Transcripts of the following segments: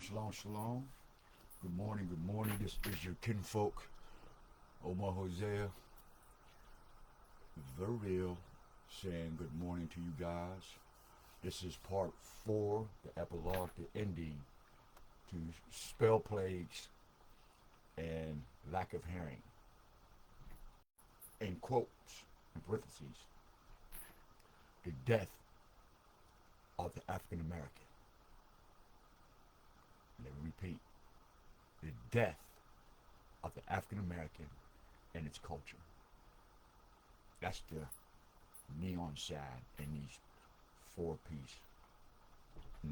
shalom, shalom. Good morning, good morning. This is your kinfolk, Omar Hosea, the real, saying good morning to you guys. This is part 4, the epilogue, the ending to spell plagues and lack of hearing. In quotes, in parentheses, the death of the African American. Let me repeat. The death of the African American and its culture. That's the neon shine in these 4-piece,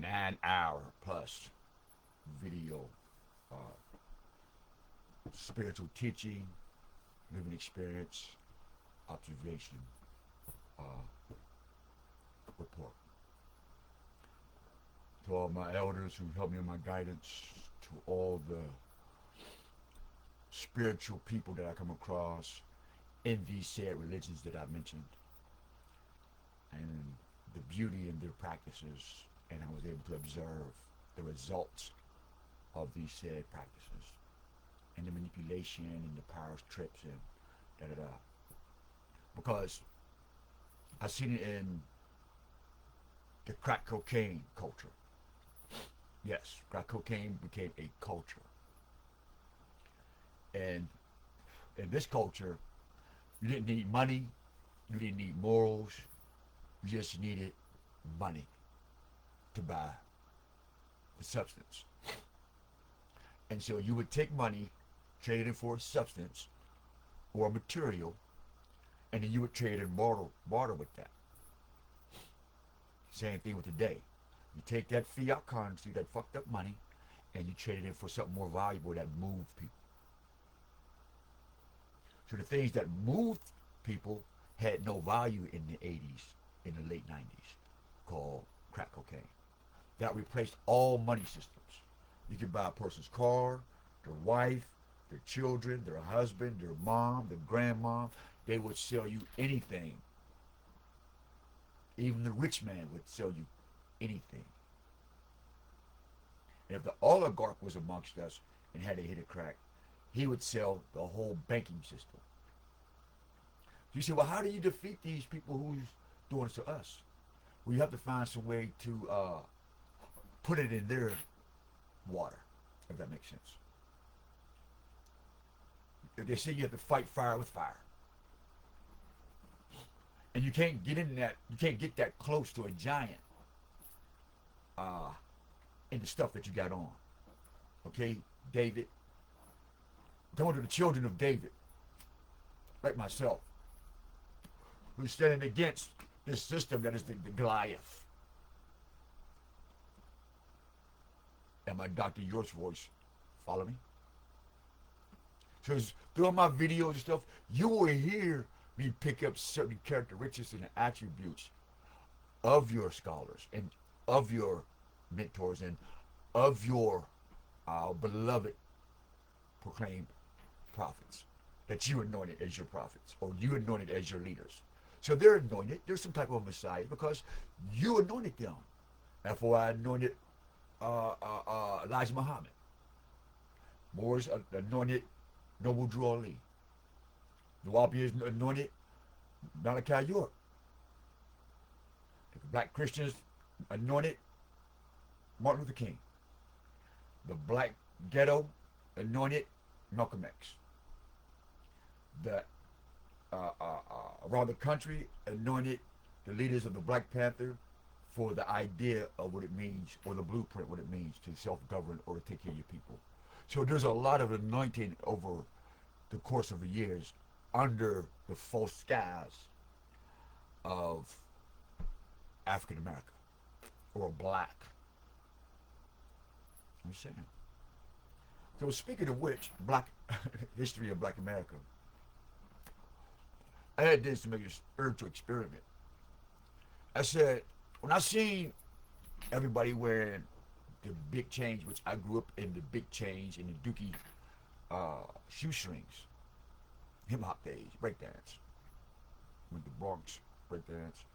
9-hour plus video spiritual teaching, living experience, observation report. To all my elders who helped me in my guidance, to all the spiritual people that I come across in these said religions that I mentioned, and the beauty in their practices, and I was able to observe the results of these said practices, and the manipulation and the power trips and da-da-da. Because I've seen it in the crack cocaine culture. Yes, crack cocaine became a culture. And in this culture, you didn't need money, you didn't need morals, you just needed money to buy the substance. And so you would take money, trade it for a substance or a material, and then you would trade and barter with that. Same thing with today. You take that fiat currency, that fucked up money, and you trade it in for something more valuable that moved people. So the things that moved people had no value in the 80s, in the late 90s, called crack cocaine. That replaced all money systems. You could buy a person's car, their wife, their children, their husband, their mom, their grandma. They would sell you anything. Even the rich man would sell you anything. And if the oligarch was amongst us and had a hit of crack, he would sell the whole banking system. You say, well, how do you defeat these people who's doing it to us? Well, you have to find some way to put it in their water, if that makes sense. They say you have to fight fire with fire. And you can't get in that, you can't get that close to a giant in the stuff that you got on. Okay, David. Going to the children of David, like myself, who's standing against this system that is the Goliath. And my Dr. York's voice, follow me? So through my videos and stuff, you will hear me pick up certain characteristics and attributes of your scholars and of your mentors and of your beloved proclaimed prophets that you anointed as your prophets or you anointed as your leaders. So they're anointed. There's some type of Messiah because you anointed them. Therefore, I anointed Elijah Muhammad. Moors anointed Noble Drew Ali. The Wahabians anointed Malachi York. The black Christians anointed Martin Luther King. The black ghetto anointed Malcolm X. The around the country anointed the leaders of the Black Panther for the idea of what it means, or the blueprint, what it means to self-govern or to take care of your people. So there's a lot of anointing over the course of the years under the false skies of African America or black. I'm saying. So speaking of which, black history of Black America, I had this to make a spiritual experiment. I said, when I seen everybody wearing the big chains, which I grew up in the big chains and the dookie shoestrings, hip hop days, breakdance, went to Bronx, breakdance,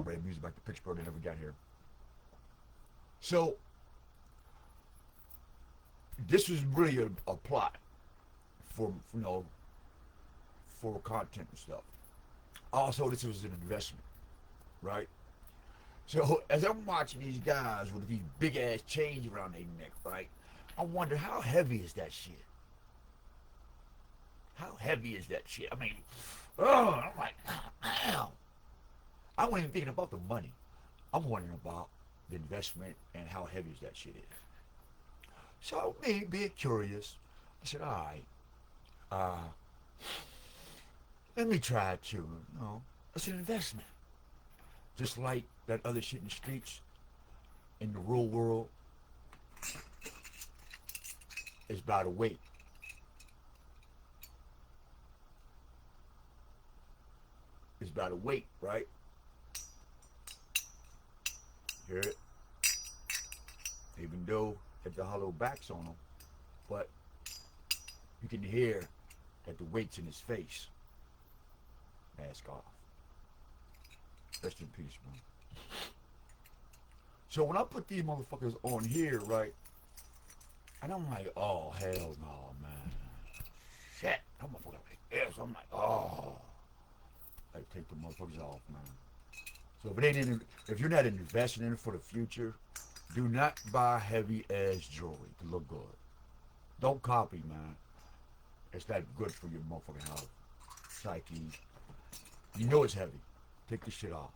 played music back to Pittsburgh, they never got here. So this was really a plot for, you know, for content and stuff. Also, this was an investment, right? So as I'm watching these guys with these big ass chains around their neck, right? I wonder how heavy is that shit? How heavy is that shit? I mean, oh, I'm like, ow. I wasn't even thinking about the money. I'm wondering about the investment and how heavy that shit is. So me being curious, I said, all right, let me try it too. You know, it's an investment. Just like that other shit in the streets, in the real world, is by the weight. It's by the weight, right? Hear it? Even though at the hollow backs on him, but you can hear that the weight's in his face. Mask off. Rest in peace, man. So when I put these motherfuckers on here, right, and I'm like, oh, hell no, man. Shit. I'm motherfucker like this. I'm like, oh. I take the motherfuckers off, man. So if you're not investing in it for the future, do not buy heavy ass jewelry to look good. Don't copy, man. It's not good for your motherfucking health, psyche. You know it's heavy. Take the shit off.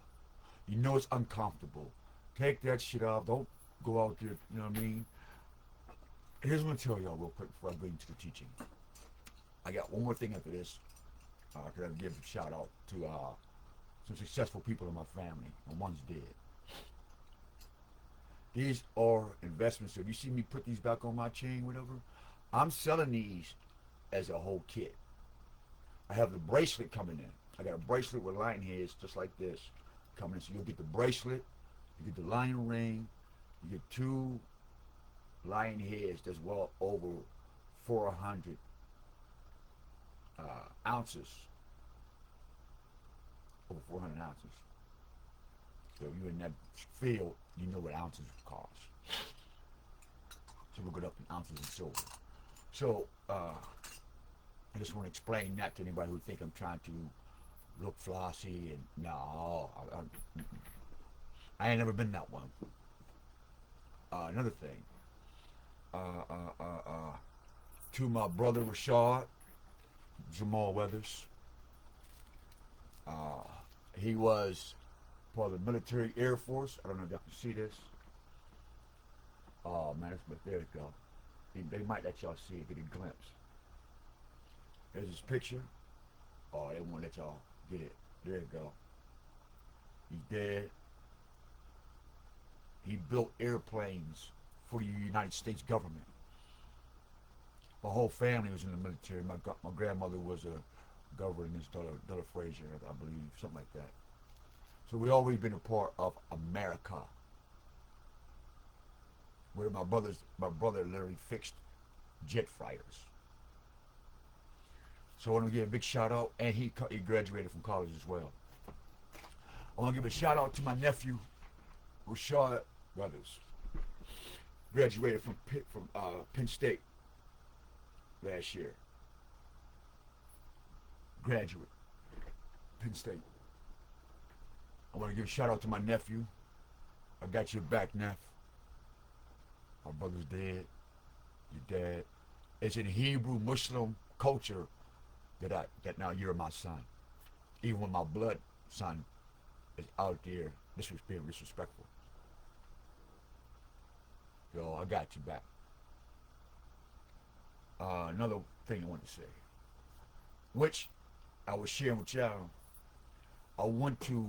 You know it's uncomfortable. Take that shit off. Don't go out there, you know what I mean? Here's what I'm gonna tell y'all real quick before I go into the teaching. I got one more thing after this. I gotta give a shout out to some successful people in my family, and one's dead. These are investments. So if you see me put these back on my chain, whatever, I'm selling these as a whole kit. I have the bracelet coming in. I got a bracelet with lion heads just like this coming in. So you'll get the bracelet, you get the lion ring, you get 2 lion heads that's well over 400 ounces. Over 400 ounces. So if you're in that field, you know what ounces cost. So we'll go up in ounces of silver. So I just want to explain that to anybody who think I'm trying to look flossy and no, I ain't never been that one. Another thing, to my brother Rashad, Jamal Weathers, he was part of the military Air Force. I don't know if y'all can see this. Oh man, but there it go. They might let y'all see it, get a glimpse. There's his picture. Oh, they won't let y'all get it. There you go. He's dead. He built airplanes for the United States government. My whole family was in the military. My grandmother was a governess, Della Frazier, I believe, something like that. So we always been a part of America. Where my brother literally fixed jet fighters. So I want to give a big shout out, and he graduated from college as well. I want to give a shout out to my nephew, Rashad Weathers. Graduated from Penn State last year. Graduate, Penn State. I want to give a shout out to my nephew. I got your back, Neff. My brother's dead. Your dad. It's in Hebrew Muslim culture that now you're my son. Even when my blood son is out there being disrespectful. So I got you back. Another thing I want to say, which I was sharing with y'all. I went to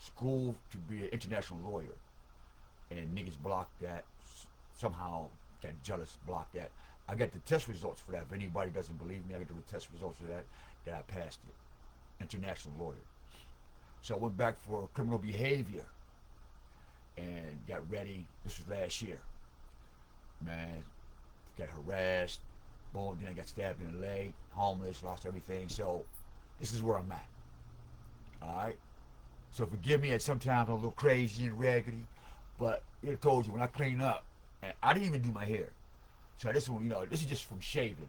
school to be an international lawyer, and niggas blocked that. Somehow got jealous, blocked that. I got the test results for that. If anybody doesn't believe me, I got the test results for that I passed it. International lawyer. So I went back for criminal behavior and got ready. This was last year. Man, got harassed. Boom, then I got stabbed in the leg, homeless, lost everything. So this is where I'm at. Alright? So forgive me at sometimes I'm a little crazy and raggedy, but it told you when I clean up, and I didn't even do my hair. So this one, this is just from shaving.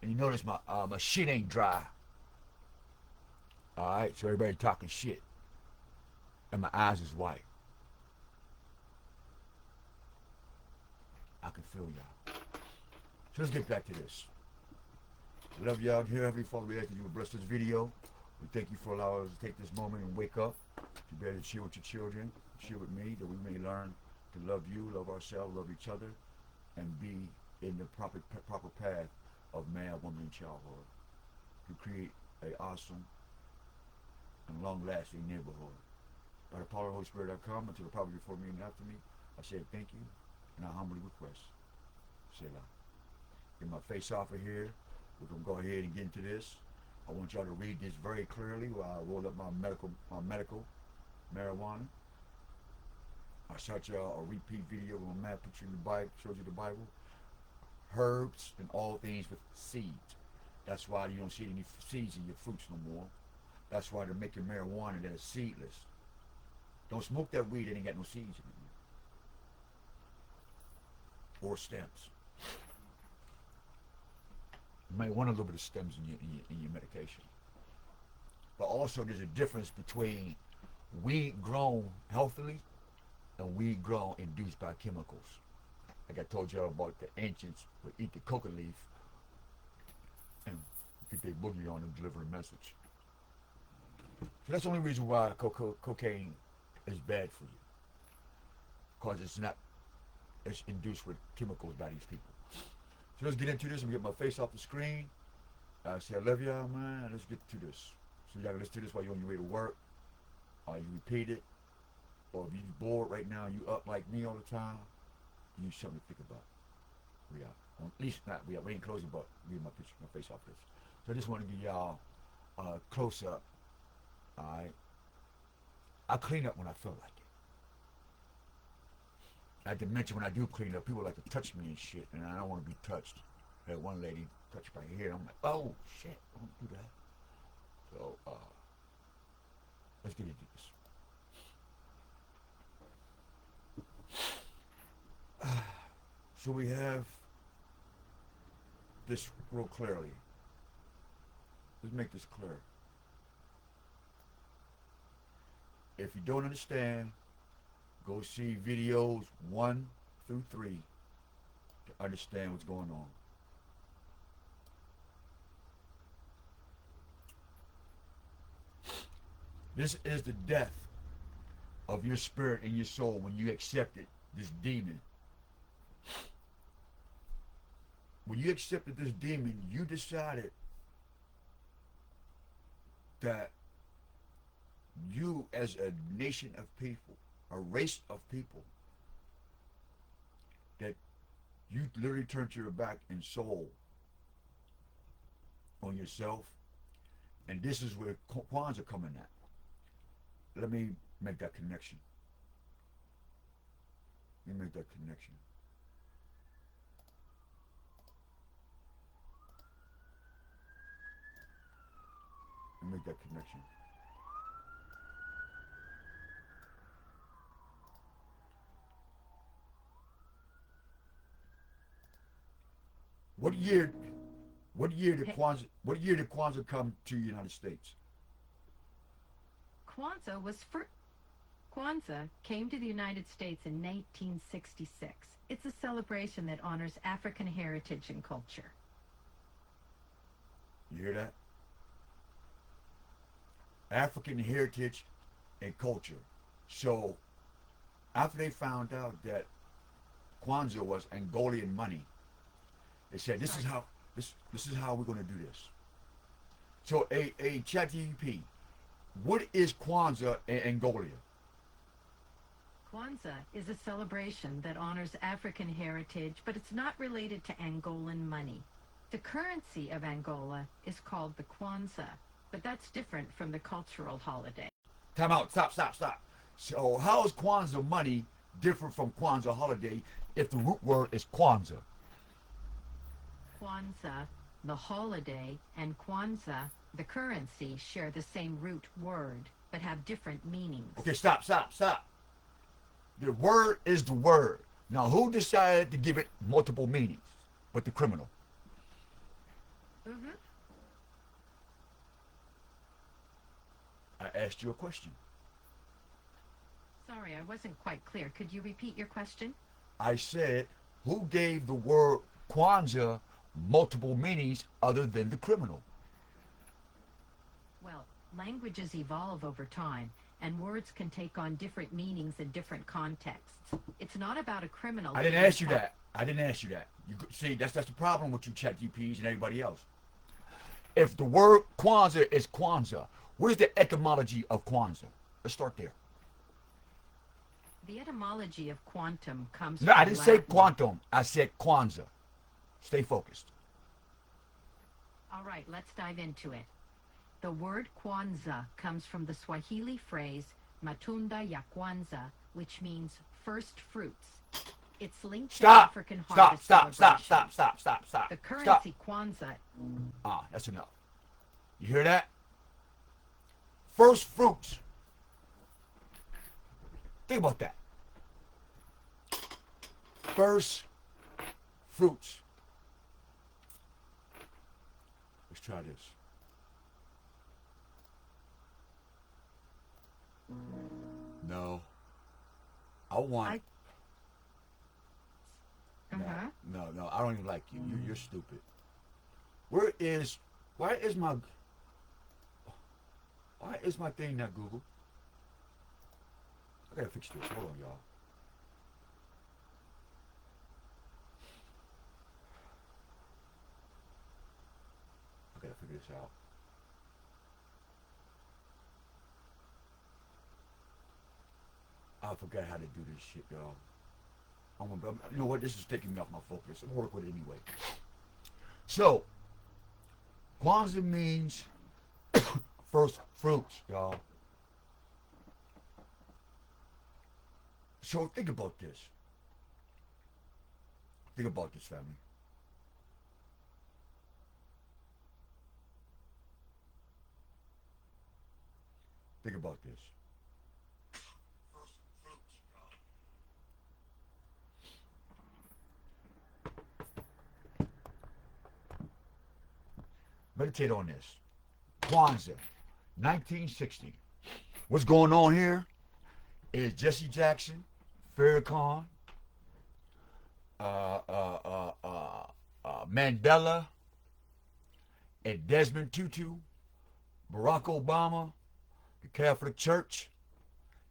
And you notice my shit ain't dry. All right, so everybody talking shit, and my eyes is white. I can feel y'all. So let's get back to this. I love y'all here. Heavenly Father, we ask that you will bless this video. We thank you for allowing us to take this moment and wake up. To be able to share with your children, share with me, that we may learn to love you, love ourselves, love each other, and be in the proper path of man, woman, and childhood. To create an awesome and long-lasting neighborhood. By the power of the Holy Spirit, I come unto the power before me and after me. I say thank you, and I humbly request. Selah. Get my face off of here. We're going to go ahead and get into this. I want y'all to read this very clearly while I roll up my medical marijuana. I shot y'all a repeat video of my map picture in the Bible, shows you the Bible. Herbs and all things with seeds. That's why you don't see any seeds in your fruits no more. That's why they're making marijuana that is seedless. Don't smoke that weed that ain't got no seeds in it. Or stems. You might want a little bit of stems in your medication. But also there's a difference between weed grown healthily and weed grown induced by chemicals. Like I told y'all about the ancients would eat the coca leaf and get their boogie on and deliver a message. So that's the only reason why cocaine is bad for you. Because it's induced with chemicals by these people. So let's get into this and get my face off the screen. I say I love y'all, man. Let's get to this. So y'all can listen to this while you're on your way to work. Or you repeat it. Or if you're bored right now, you up like me all the time, you need something to think about. We are. Well, at least not we are. We ain't closing, but get my face off this. So I just want to give y'all a close up. Alright. I clean up when I feel like it. I had to mention when I do clean up, people like to touch me and shit, and I don't want to be touched. I had one lady touch my hair, I'm like, oh shit, don't do that. So, let's get into this. So we have this real clearly. Let's make this clear. If you don't understand, go see videos 1 through 3 to understand what's going on. This is the death of your spirit and your soul when you accepted this demon. When you accepted this demon, you decided that you as a nation of people, a race of people, that you literally turned your back and soul on yourself. And this is where Kwanzaa coming at. Let me make that connection. Let me make that connection. Let me make that connection. What year did Kwanzaa come to the United States? Kwanzaa came to the United States in 1966. It's a celebration that honors African heritage and culture. You hear that? African heritage and culture. So after they found out that Kwanzaa was Angolan money, they said this is how we're going to do this. So a ChatGPT, what is Kwanzaa in Angola? Kwanzaa is a celebration that honors African heritage, but it's not related to Angolan money. The currency of Angola is called the Kwanzaa, but that's different from the cultural holiday. Time out. Stop. So how is Kwanzaa money different from Kwanzaa holiday if the root word is Kwanzaa? Kwanzaa, the holiday, and Kwanzaa, the currency, share the same root word. but have different meanings. Okay, stop. The word is the word. Now, who decided to give it multiple meanings but the criminal? Mm-hmm. I asked you a question. Sorry, I wasn't quite clear. Could you repeat your question? I said, who gave the word Kwanzaa multiple meanings other than the criminal? Well, languages evolve over time, and words can take on different meanings in different contexts. It's not about a criminal. I didn't ask you that. You see, that's the problem with you ChatGPTs and everybody else. If the word Kwanzaa is Kwanzaa, what is the etymology of Kwanzaa? Let's start there. The etymology of quantum comes No, from I didn't say Latin. quantum. I said Kwanzaa. Stay focused. All right, let's dive into it. The word Kwanzaa comes from the Swahili phrase matunda ya kwanza, which means first fruits. It's linked to African harvest celebrations. Stop. The currency Kwanzaa. That's enough. You hear that? First fruits. Think about that. First fruits. Let's try this. No. I want. No, I don't even like you. You're stupid. Why is my thing not Google? I gotta fix this. Hold on, y'all. I gotta figure this out. I forgot how to do this shit, y'all. You know what? This is taking me off my focus. I'll work with it anyway. So, Kwanzaa means first fruits, y'all. So think about this. Think about this, family. Think about this. Meditate on this. Kwanzaa, 1960. What's going on here is Jesse Jackson, Farrakhan, Mandela, and Desmond Tutu, Barack Obama, the Catholic Church,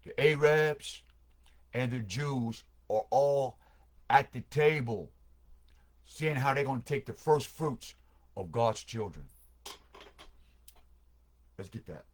the Arabs, and the Jews are all at the table seeing how they're going to take the first fruits of God's children. Let's get that.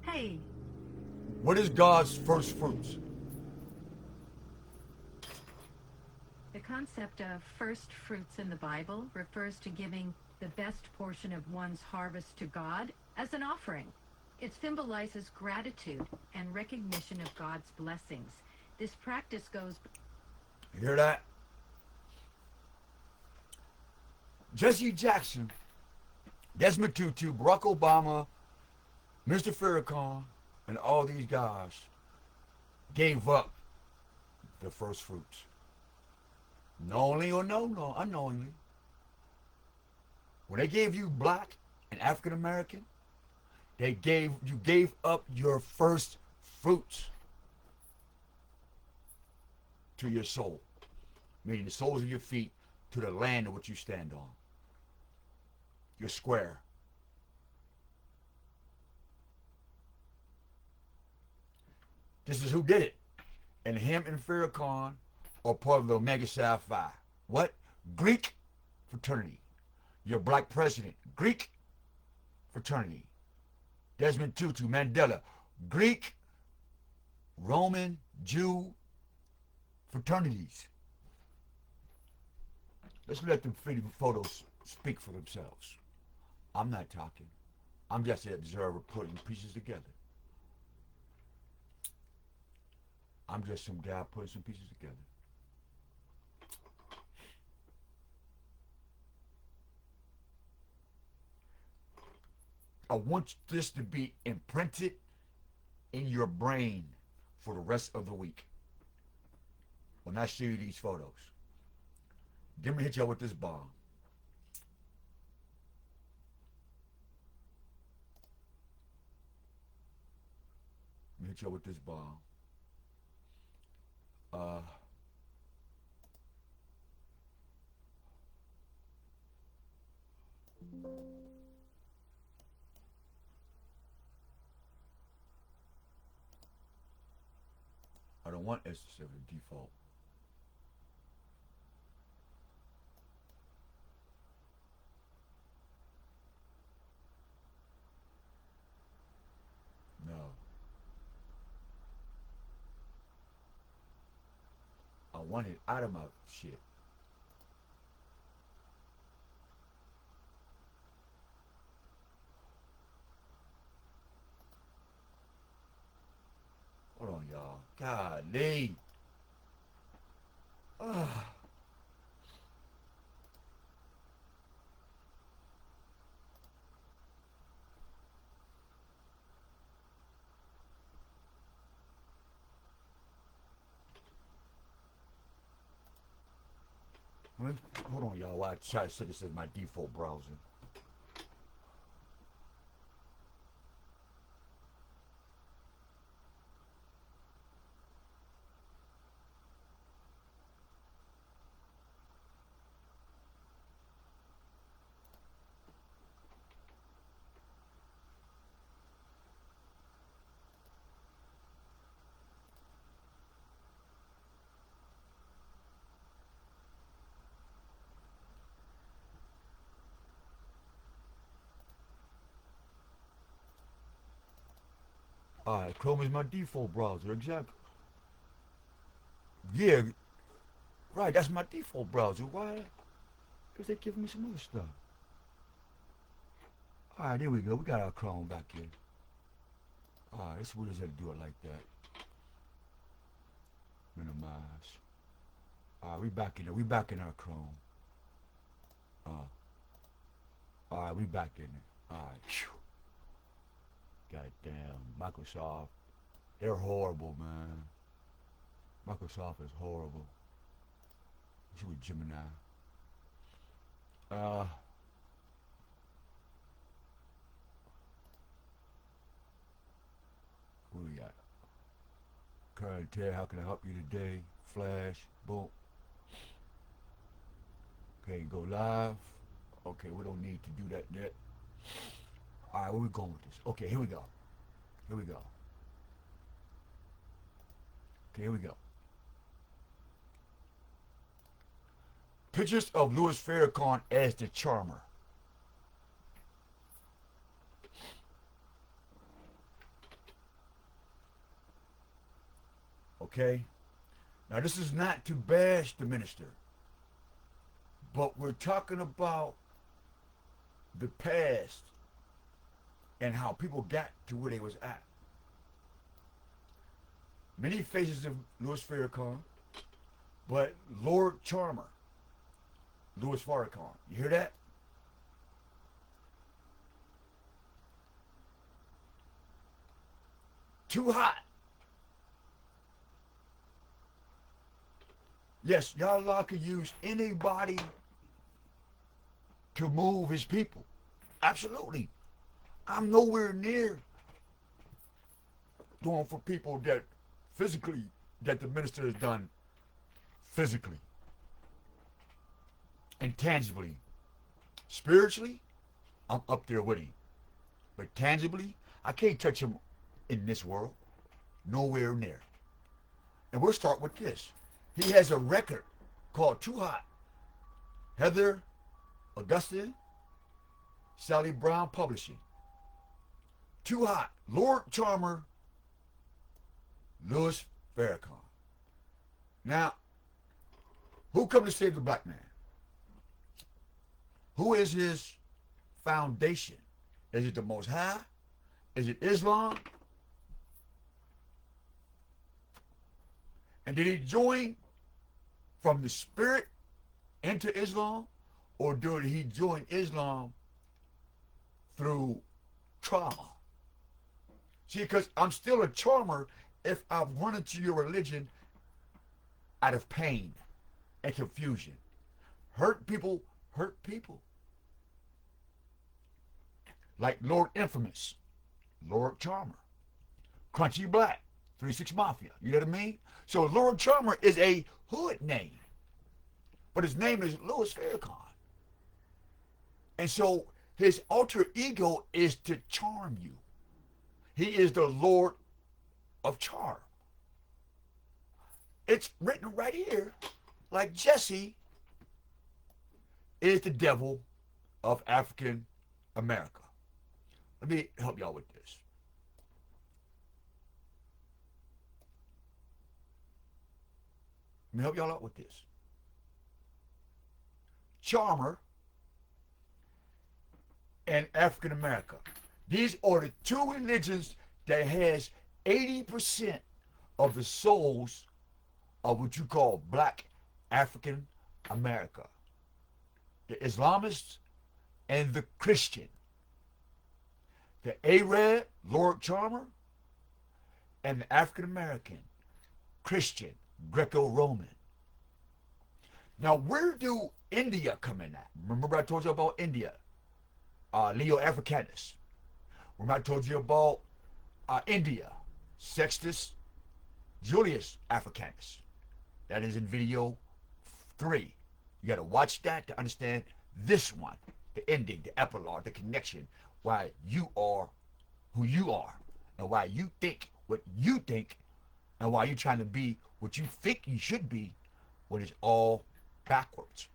Hey. What is God's first fruits? The concept of first fruits in the Bible refers to giving the best portion of one's harvest to God as an offering. It symbolizes gratitude and recognition of God's blessings. This practice goes... You hear that? Jesse Jackson, Desmond Tutu, Barack Obama, Mr. Farrakhan, and all these guys gave up the first fruits. Knowingly or unknowingly. When they gave you black and African American, you gave up your first fruits to your soul, meaning the soles of your feet to the land of which you stand on. Your square. This is who did it. And him and Farrakhan are part of the Omega Psi Phi. What? Greek fraternity. Your black president, Greek fraternity. Desmond Tutu, Mandela, Greek, Roman, Jew fraternities. Let's let the photos speak for themselves. I'm not talking. I'm just an observer putting pieces together. I'm just some guy putting some pieces together. I want this to be imprinted in your brain for the rest of the week when I show you these photos. Let me hit y'all with this bomb. Let me hit y'all with this bomb. I don't want S7 default. No. I want it out of my shit. Hold on, y'all. Golly. Ah. Hold on, y'all. While I try to set this as my default browser. Alright, Chrome is my default browser, exactly. Yeah, right, that's my default browser. Why? Because they giving me some other stuff. Alright, there we go. We got our Chrome back in. Alright, this is what is that do it like that. Minimize. Alright, we back in there. We back in our Chrome. Alright, we back in it. Alright. Goddamn, Microsoft. They're horrible, man. Microsoft is horrible. Let's see with Gemini. What we got? Current Ted, how can I help you today? Flash, boom. Okay, go live. Okay, we don't need to do that yet. Alright, where we going with this? Okay, here we go. Here we go. Okay, here we go. Pictures of Louis Farrakhan as the charmer. Okay? Now, this is not to bash the minister, but we're talking about the past and how people got to where they was at. Many faces of Louis Farrakhan, but Lord Charmer, Louis Farrakhan. You hear that? Too hot. Yes, Allah could use anybody to move his people. Absolutely. I'm nowhere near doing for people that physically, that the minister has done physically and tangibly. Spiritually, I'm up there with him. But tangibly, I can't touch him in this world. Nowhere near. And we'll start with this. He has a record called Too Hot. Heather Augustine, Sally Brown Publishing. Too hot. Lord Charmer, Louis Farrakhan. Now, who come to save the black man? Who is his foundation? Is it the Most High? Is it Islam? And did he join from the spirit into Islam? Or did he join Islam through trauma? See, because I'm still a charmer if I've run into your religion out of pain and confusion. Hurt people hurt people. Like Lord Infamous, Lord Charmer, Crunchy Black, 3-6 Mafia. You know what I mean? So Lord Charmer is a hood name, but his name is Louis Farrakhan. And so his alter ego is to charm you. He is the Lord of Charm. It's written right here, like Jesse is the devil of African America. Let me help y'all with this. Let me help y'all out with this. Charmer and African America. These are the two religions that has 80% of the souls of what you call black African America. The Islamists and the Christian. The Arab, Lord Charmer, and the African American, Christian, Greco-Roman. Now, where do India come in at? Remember I told you about India, Leo Africanus. Remember I told you about India, Sextus Julius Africanus. That is in video 3. You got to watch that to understand this one, the ending, the epilogue, the connection, why you are who you are, and why you think what you think, and why you're trying to be what you think you should be when it's all backwards.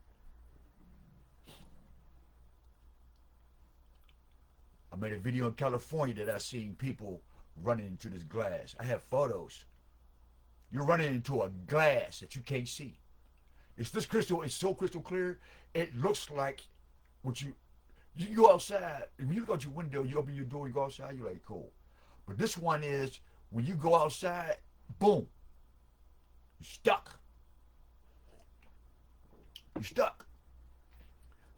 I made a video in California that I seen people running into this glass. I have photos. You're running into a glass that you can't see. It's this crystal, it's so crystal clear, it looks like what you go outside, and when you look out your window, you open your door, you go outside, you're like, cool. But this one is, when you go outside, boom, you're stuck. You're stuck.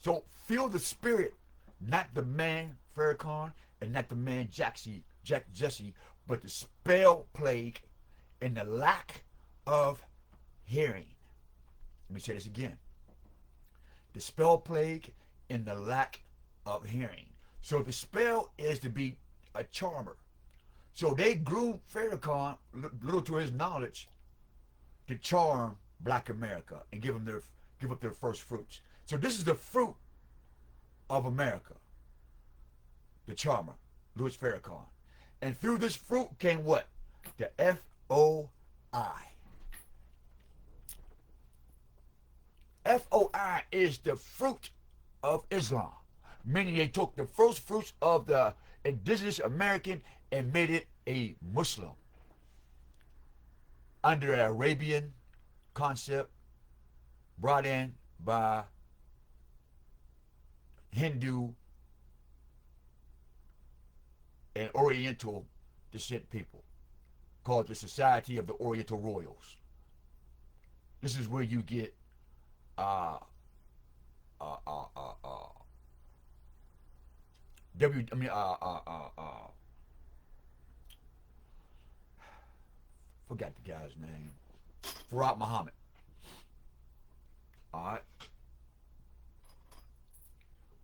So feel the spirit, not the man Farrakhan, and not the man Jesse, but the spell plague and the lack of hearing. Let me say this again. The spell plague and the lack of hearing. So the spell is to be a charmer. So they grew Farrakhan, little to his knowledge, to charm black America and give up their first fruits. So this is the fruit of America. The charmer, Louis Farrakhan. And through this fruit came what? The FOI. FOI is the fruit of Islam, meaning they took the first fruits of the indigenous American and made it a Muslim under an Arabian concept brought in by Hindu and Oriental descent people called the Society of the Oriental Royals. This is where you get forgot the guy's name. Farad Muhammad. Alright.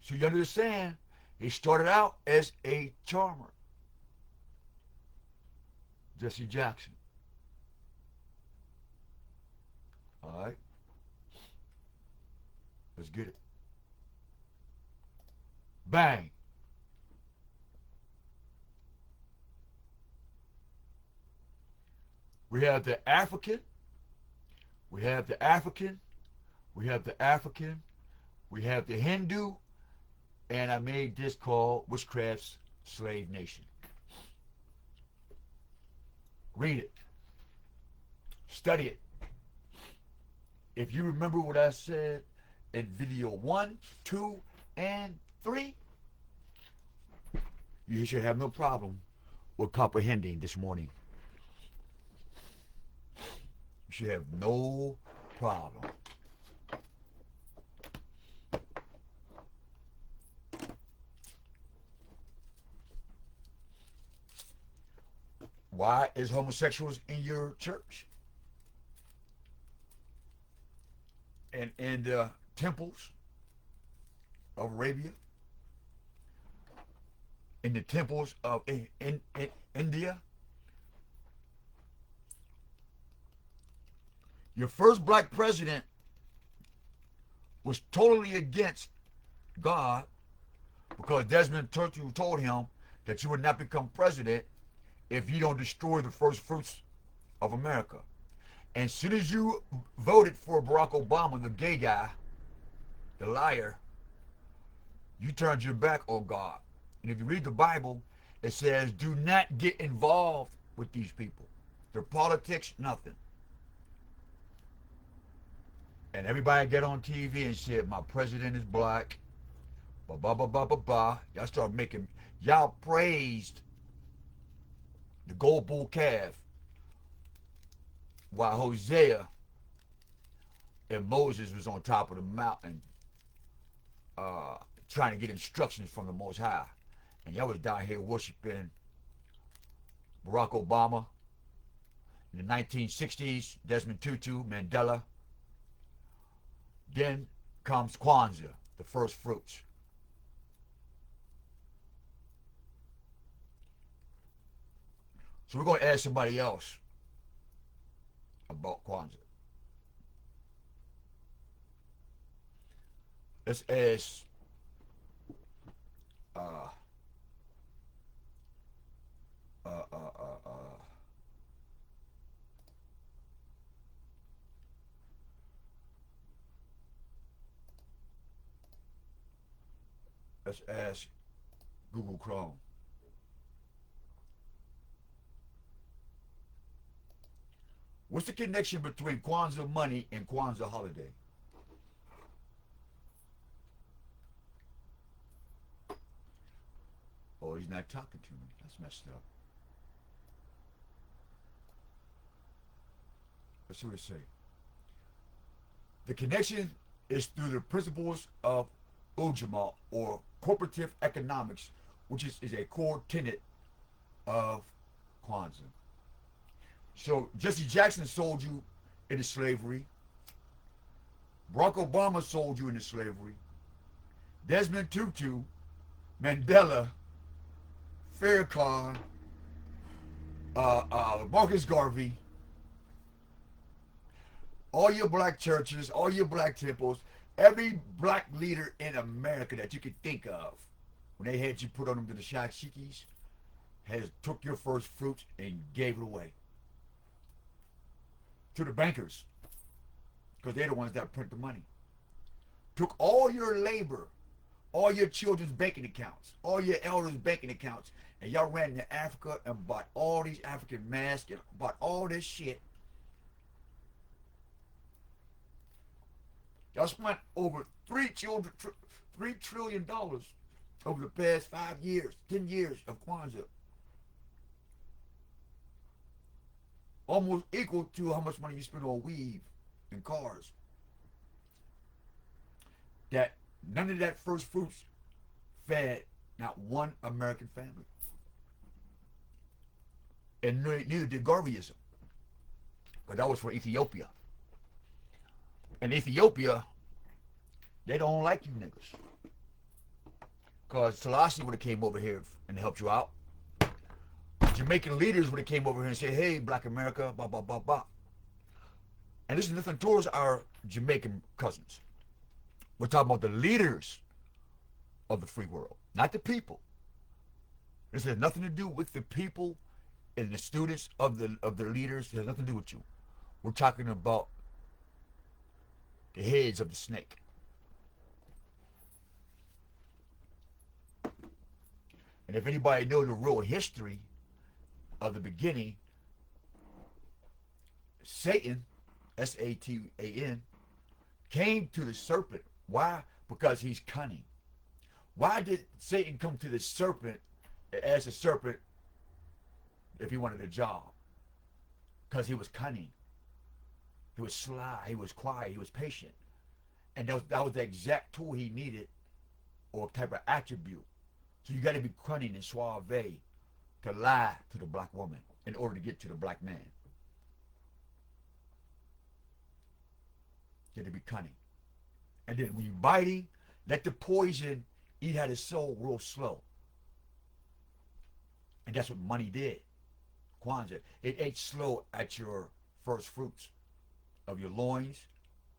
So you understand, he started out as a charmer. Jesse Jackson. Alright. Let's get it. Bang. We have the African. We have the African. We have the African. We have the Hindu. And I made this called Witchcraft's Slave Nation. Read it. Study it. If you remember what I said in video 1, 2, and 3, you should have no problem with comprehending this morning. You should have no problem. Why is homosexuals in your church? And in the temples of Arabia? In the temples of India? Your first black president was totally against God because Desmond Tutu told him that you would not become president if you don't destroy the first fruits of America. And as soon as you voted for Barack Obama, the gay guy, the liar, you turned your back on God. And if you read the Bible, it says, do not get involved with these people. Their politics, nothing. And everybody get on TV and said, my president is black. Blah, blah, blah, blah, blah, blah. Y'all start making, y'all praised the gold bull calf while Hosea and Moses was on top of the mountain trying to get instructions from the Most High. And y'all was down here worshiping Barack Obama. In the 1960s, Desmond Tutu, Mandela. Then comes Kwanzaa, the first fruits. So we're going to ask somebody else about Kwanzaa. Let's ask let's ask Google Chrome. What's the connection between Kwanzaa money and Kwanzaa holiday? Oh, he's not talking to me. That's messed up. Let's see what it say. The connection is through the principles of Ujamaa, or cooperative economics, which is a core tenet of Kwanzaa. So Jesse Jackson sold you into slavery. Barack Obama sold you into slavery. Desmond Tutu, Mandela, Farrakhan, Marcus Garvey, all your black churches, all your black temples, every black leader in America that you could think of, when they had you put on them to the shikes, has took your first fruits and gave it away to the bankers, because they're the ones that print the money. Took all your labor, all your children's banking accounts, all your elders' banking accounts, and y'all ran to Africa and bought all these African masks and bought all this shit. Y'all spent over $3 trillion over the past 5 years, 10 years of Kwanzaa. Almost equal to how much money you spend on weave and cars. That none of that first fruits fed not one American family. And neither did Garveyism. But that was for Ethiopia. And Ethiopia, they don't like you niggas. Because Selassie would have came over here and helped you out. Jamaican leaders would have came over here and said, hey, Black America, blah, blah, blah, blah. And this is nothing towards our Jamaican cousins. We're talking about the leaders of the free world, not the people. This has nothing to do with the people and the students of the leaders. It has nothing to do with you. We're talking about the heads of the snake. And if anybody knows the real history of the beginning, Satan, Satan, came to the serpent. Why? Because he's cunning. Why did Satan come to the serpent as a serpent if he wanted a job? Because he was cunning. He was sly. He was quiet. He was patient. And that was the exact tool he needed, or type of attribute. So you got to be cunning and suave to lie to the black woman in order to get to the black man. You got to be cunning. And then when you bite him, let the poison eat out his soul real slow. And that's what money did. Kwanzaa. It ate slow at your first fruits of your loins,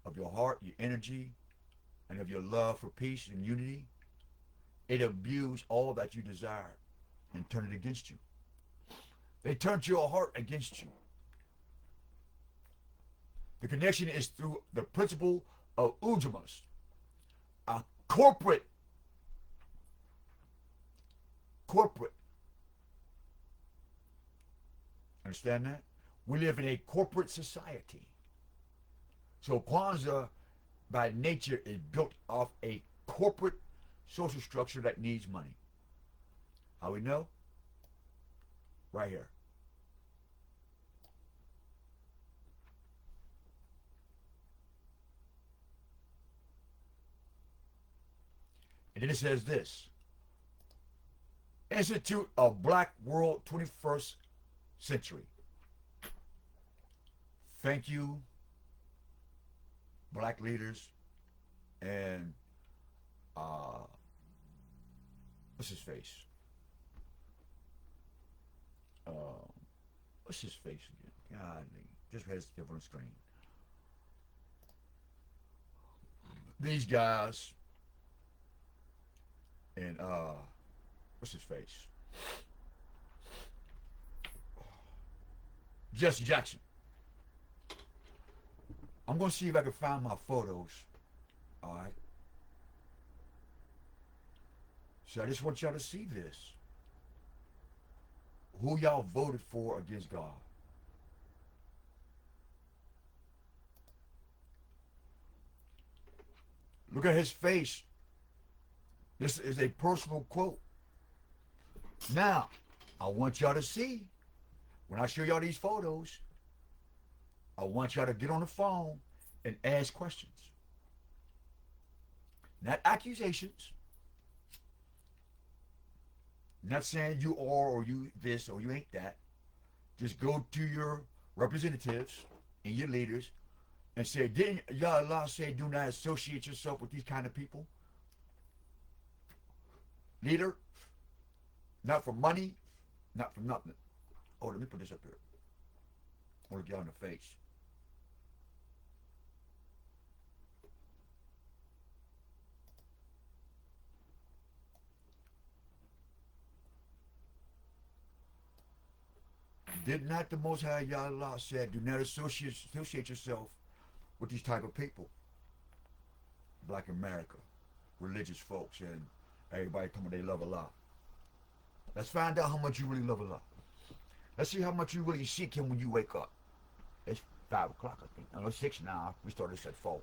of your heart, your energy, and of your love for peace and unity. It abused all that you desired and turned it against you. They turned your heart against you. The connection is through the principle of Ujamas, a corporate. Understand that? We live in a corporate society. So Kwanzaa, by nature, is built off a corporate social structure that needs money. How we know? Right here. And then it says this: Institute of Black World 21st Century. Thank you, black leaders, and what's his face? What's his face again? God, just has to give on the screen. These guys and what's his face? Jesse Jackson. I'm gonna see if I can find my photos. All right. So I just want y'all to see this. Who y'all voted for against God? Look at his face. This is a personal quote. Now, I want y'all to see, when I show y'all these photos, I want y'all to get on the phone and ask questions. Not accusations. Not saying you are or you this or you ain't that. Just go to your representatives and your leaders and say, didn't Allah say do not associate yourself with these kind of people? Leader, not for money, not for nothing. Oh, let me put this up here. I want to get on the face. Did not the Most High Allah said, do not associate yourself with these type of people? Black America, religious folks, and everybody coming, they love Allah. Let's find out how much you really love Allah. Let's see how much you really seek Him when you wake up. It's 5 o'clock, I think. No, it's 6 now. We started this at 4.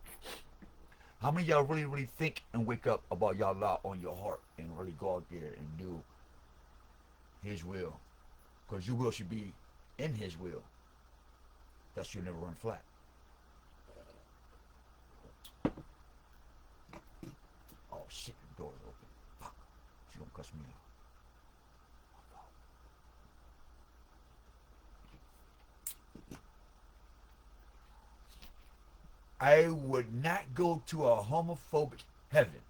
How many of y'all really think and wake up about Allah on your heart and really go out there and do His will? Because your will should be in His will. That should never run flat. Oh shit, the door's open. Fuck. She gonna cuss me out. I would not go to a homophobic heaven.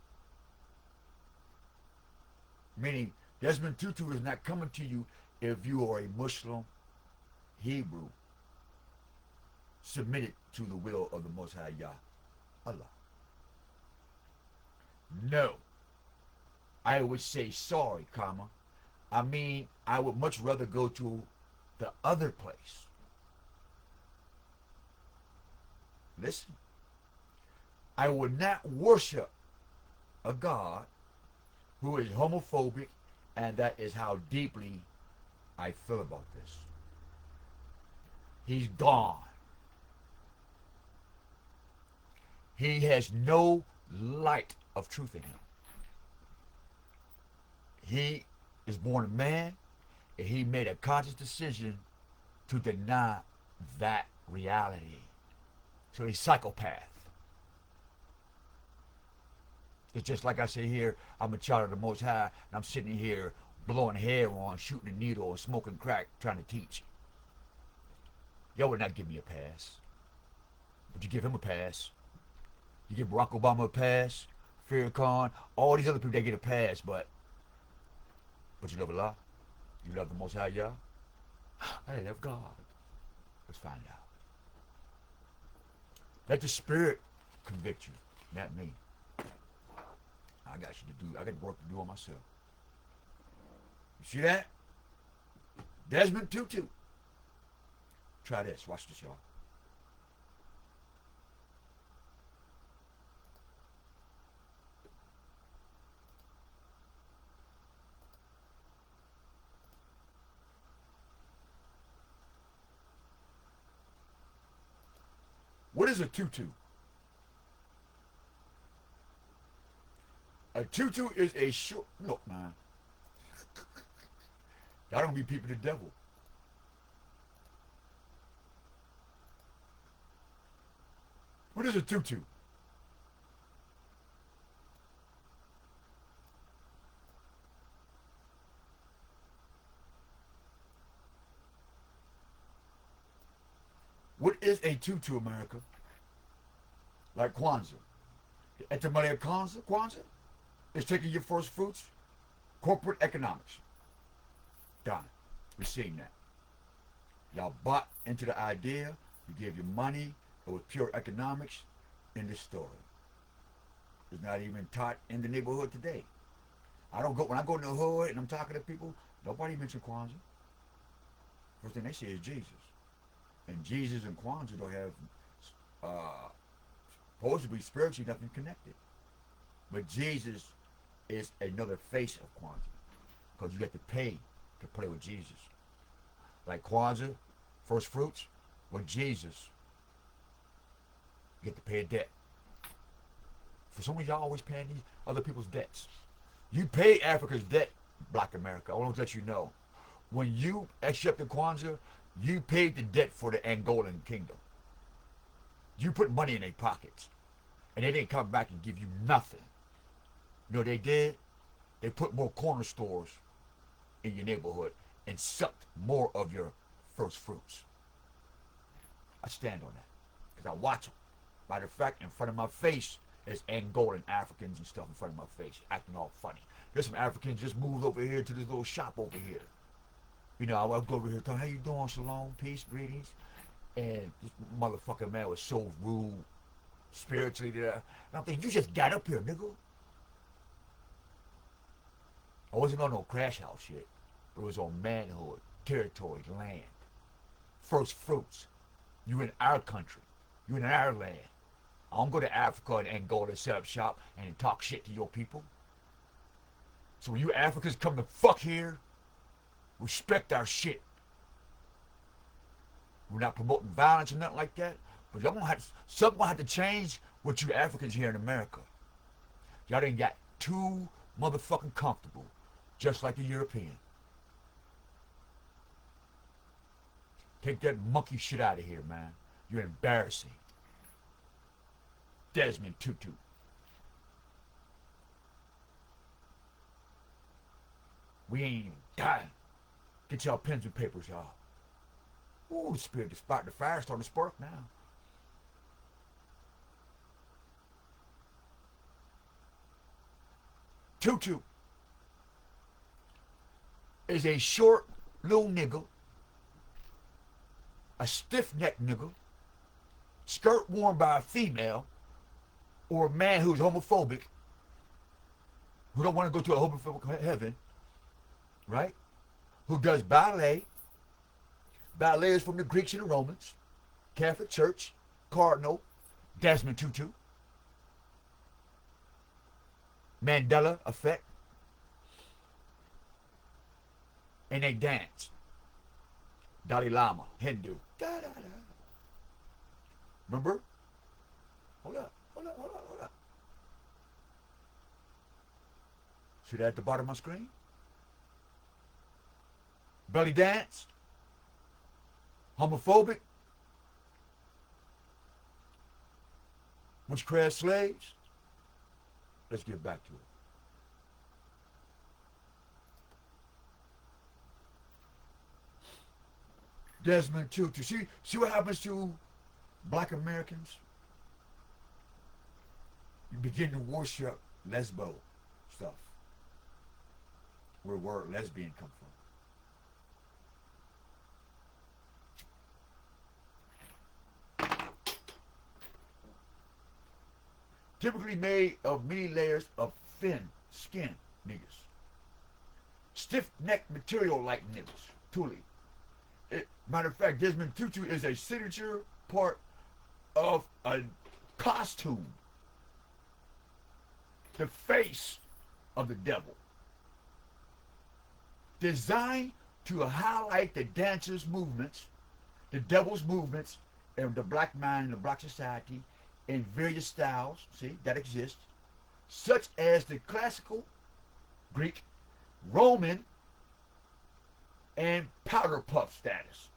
Meaning, Desmond Tutu is not coming to you if you are a Muslim, Hebrew, submitted to the will of the Most High Yah, Allah. No. I would say sorry, comma. I mean, I would much rather go to the other place. Listen. I would not worship a God who is homophobic, and that is how deeply I feel about this. He's gone. He has no light of truth in him. He is born a man, and he made a conscious decision to deny that reality. So he's a psychopath. It's just like I say here, I'm a child of the Most High, and I'm sitting here blowing hair on, shooting a needle, and smoking crack, trying to teach. Y'all would not give me a pass. But you give him a pass. You give Barack Obama a pass, Farrakhan, all these other people, they get a pass, but you love Allah? You love the Most High, Yah? I love God. Let's find out. Let the Spirit convict you, not me. I got work to do on myself. You see that? Desmond Tutu. Try this. Watch this, y'all. What is a tutu? A tutu is a short... Look, man. Y'all don't be peeping the devil. What is a tutu? What is a tutu, America? Like Kwanzaa. The etymology of Kwanzaa is taking your first fruits. Corporate economics. Done. We're seeing that. Y'all bought into the idea. You gave your money. It was pure economics in this story. It's not even taught in the neighborhood today. When I go in the hood and I'm talking to people, nobody mentions Kwanzaa. First thing they say is Jesus. And Jesus and Kwanzaa don't have supposed to be spiritually nothing connected. But Jesus is another face of Kwanzaa. Because you get to pay to play with Jesus. Like Kwanzaa, first fruits, with Jesus, you get to pay a debt. For some reason, y'all always paying these other people's debts. You pay Africa's debt, Black America. I want to let you know. When you accepted Kwanzaa, you paid the debt for the Angolan kingdom. You put money in their pockets. And they didn't come back and give you nothing. You know what they did? They put more corner stores in your neighborhood and sucked more of your first fruits. I stand on that. Because I watch them. Matter of fact, in front of my face, there's Angolan Africans and stuff in front of my face, acting all funny. There's some Africans just moved over here to this little shop over here. You know, I would go over here talking, how you doing, Shalom, peace, greetings. And this motherfucking man was so rude, spiritually there. And I'm thinking, you just got up here, nigga. I wasn't on no crash house shit. It was on manhood, territory, land. First fruits. You in our country. You in our land. I don't go to Africa and Angola, set up shop and talk shit to your people. So when you Africans come to fuck here, respect our shit. We're not promoting violence or nothing like that. But something gonna have to change with you Africans here in America. Y'all done got too motherfucking comfortable, just like the European. Take that monkey shit out of here, man. You're embarrassing. Desmond Tutu. We ain't even dying. Get y'all pens and papers, y'all. Ooh, the spirit, the fire's starting to spark now. Tutu is a short little nigga, a stiff-necked nigga, skirt worn by a female, or a man who's homophobic, who don't want to go to a homophobic heaven, right? Who does ballet. Ballet is from the Greeks and the Romans. Catholic Church, Cardinal, Desmond Tutu. Mandela effect. And they dance. Dalai Lama, Hindu. Da, da, da. Remember? Hold up. hold on. See that at the bottom of my screen? Belly dance, homophobic, witchcraft slaves. Let's get back to it. Desmond Tutu. See what happens to black Americans? You begin to worship lesbo stuff. Where word lesbian come from. Typically made of many layers of thin skin niggas. Stiff neck material like niggas. Truly. Matter of fact, Desmond Tutu is a signature part of a costume. The face of the devil. Designed to highlight the dancer's movements, the devil's movements, and the black mind and the black society in various styles, see, that exists, such as the classical, Greek, Roman, and powder puff status.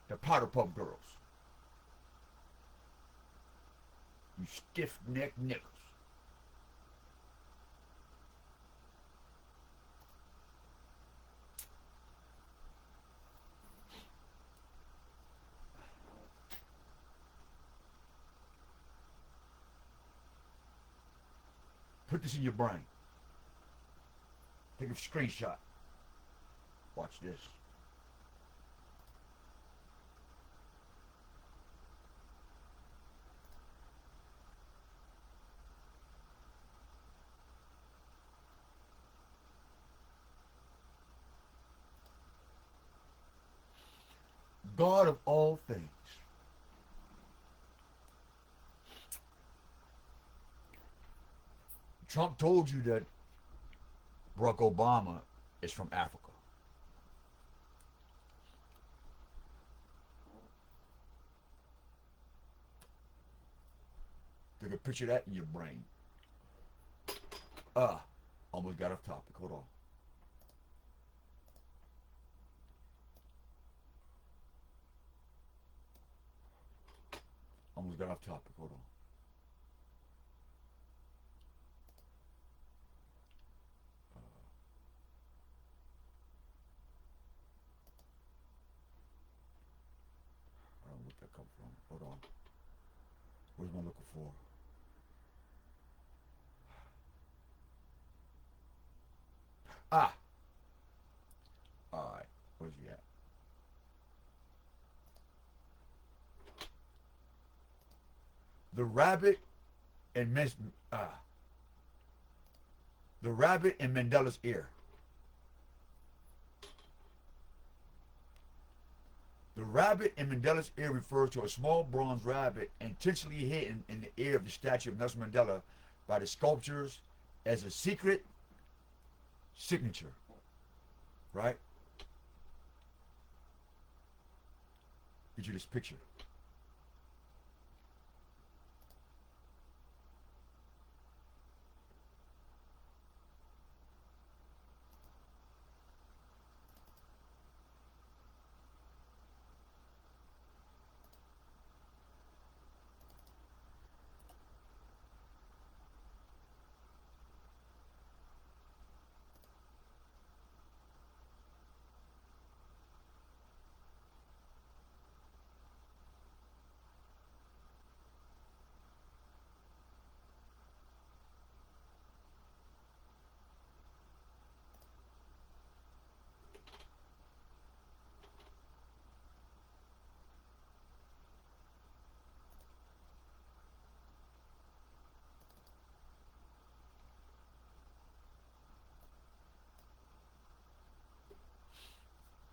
The powder puff girls. You stiff-necked niggas. Put this in your brain. Take a screenshot. Watch this. God of all things. Trump told you that Barack Obama is from Africa. Take a picture of that in your brain. Almost got off topic. Hold on. Almost got off topic. Hold on. I don't know where that come from. Hold on. What am I looking for? Alright. Where's he at? The rabbit and the rabbit in Mandela's ear. The rabbit in Mandela's ear refers to a small bronze rabbit intentionally hidden in the ear of the statue of Nelson Mandela by the sculptors as a secret signature. Right? Get you this picture.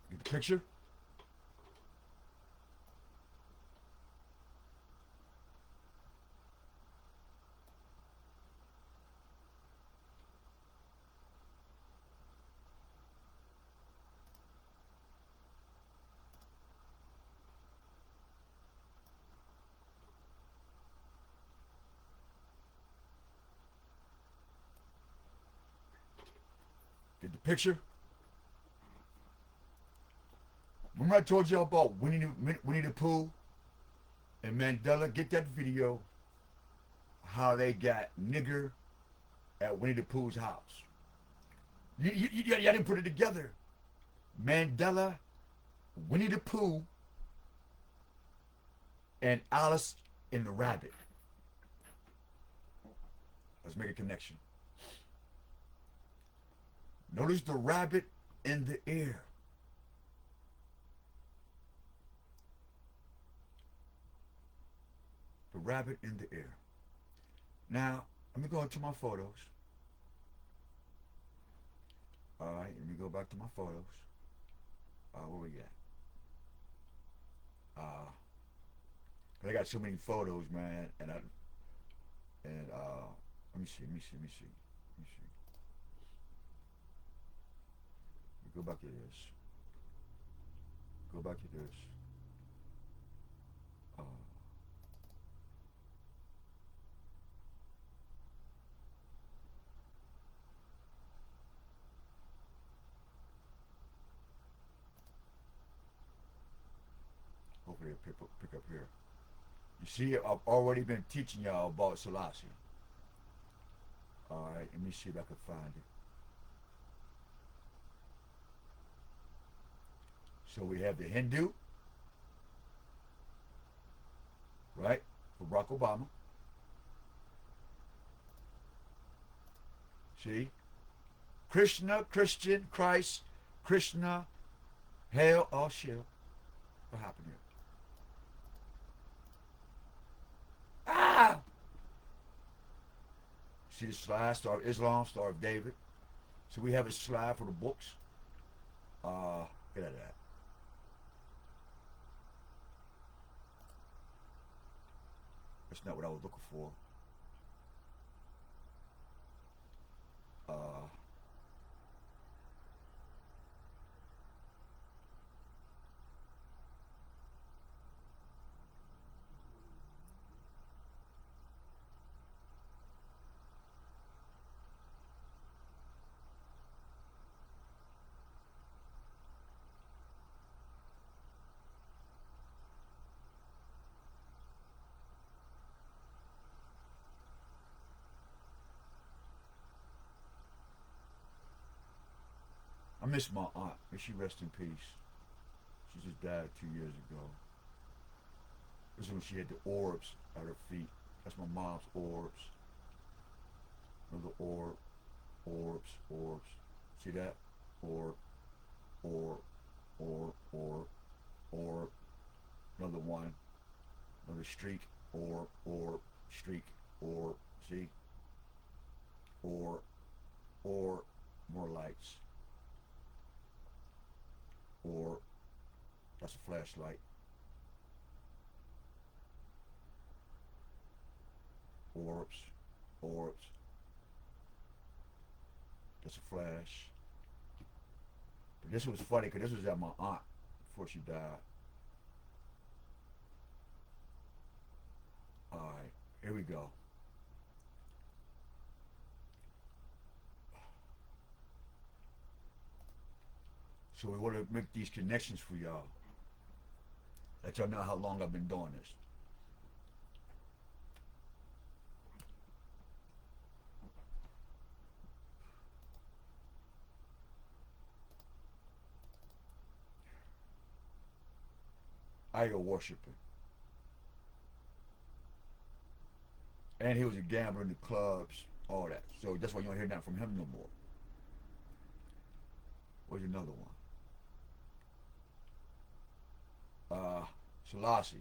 Get the picture? Get the picture? Remember I told y'all about Winnie the Pooh and Mandela? Get that video. How they got nigger at Winnie the Pooh's house. Y'all didn't put it together. Mandela, Winnie the Pooh, and Alice and the Rabbit. Let's make a connection. Notice the rabbit in the air. The rabbit in the air. Now, let me go into my photos. Alright, let me go back to my photos. Where we at? I got so many photos, man, and let me see. Let me go back to this. Go back to this. Hopefully it'll pick up here. You see, I've already been teaching y'all about Selassie. Alright, let me see if I can find it. So we have the Hindu, right, for Barack Obama. See? Krishna, Christian, Christ, Krishna, hell, oh shit. What happened here? Ah! See the slide, Star of Islam, Star of David. So we have a slide for the books. Get out of that. That's not what I was looking for. I miss my aunt. May she rest in peace. She just died 2 years ago. This is when she had the orbs at her feet. That's my mom's orbs. Another orb. Orbs. See that? Orb. Another one. Another streak. Orb. Streak. Orb. See? More lights. Or that's a flashlight. Orbs. That's a flash. But this was funny because this was at my aunt before she died. Alright, here we go. So we want to make these connections for y'all. Let y'all know how long I've been doing this. Idol worshiping. And he was a gambler in the clubs, all that. So that's why you don't hear nothing from him no more. Where's another one? Selassie.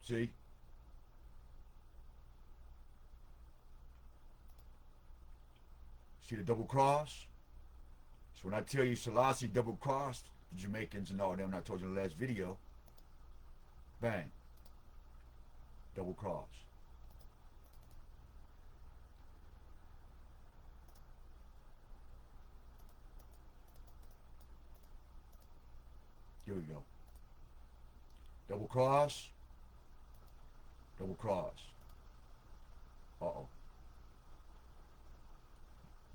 See? See the double cross? So when I tell you Selassie double crossed the Jamaicans and all them, I told you in the last video, bang. Double cross. Here we go. Double cross. Double cross. Uh-oh.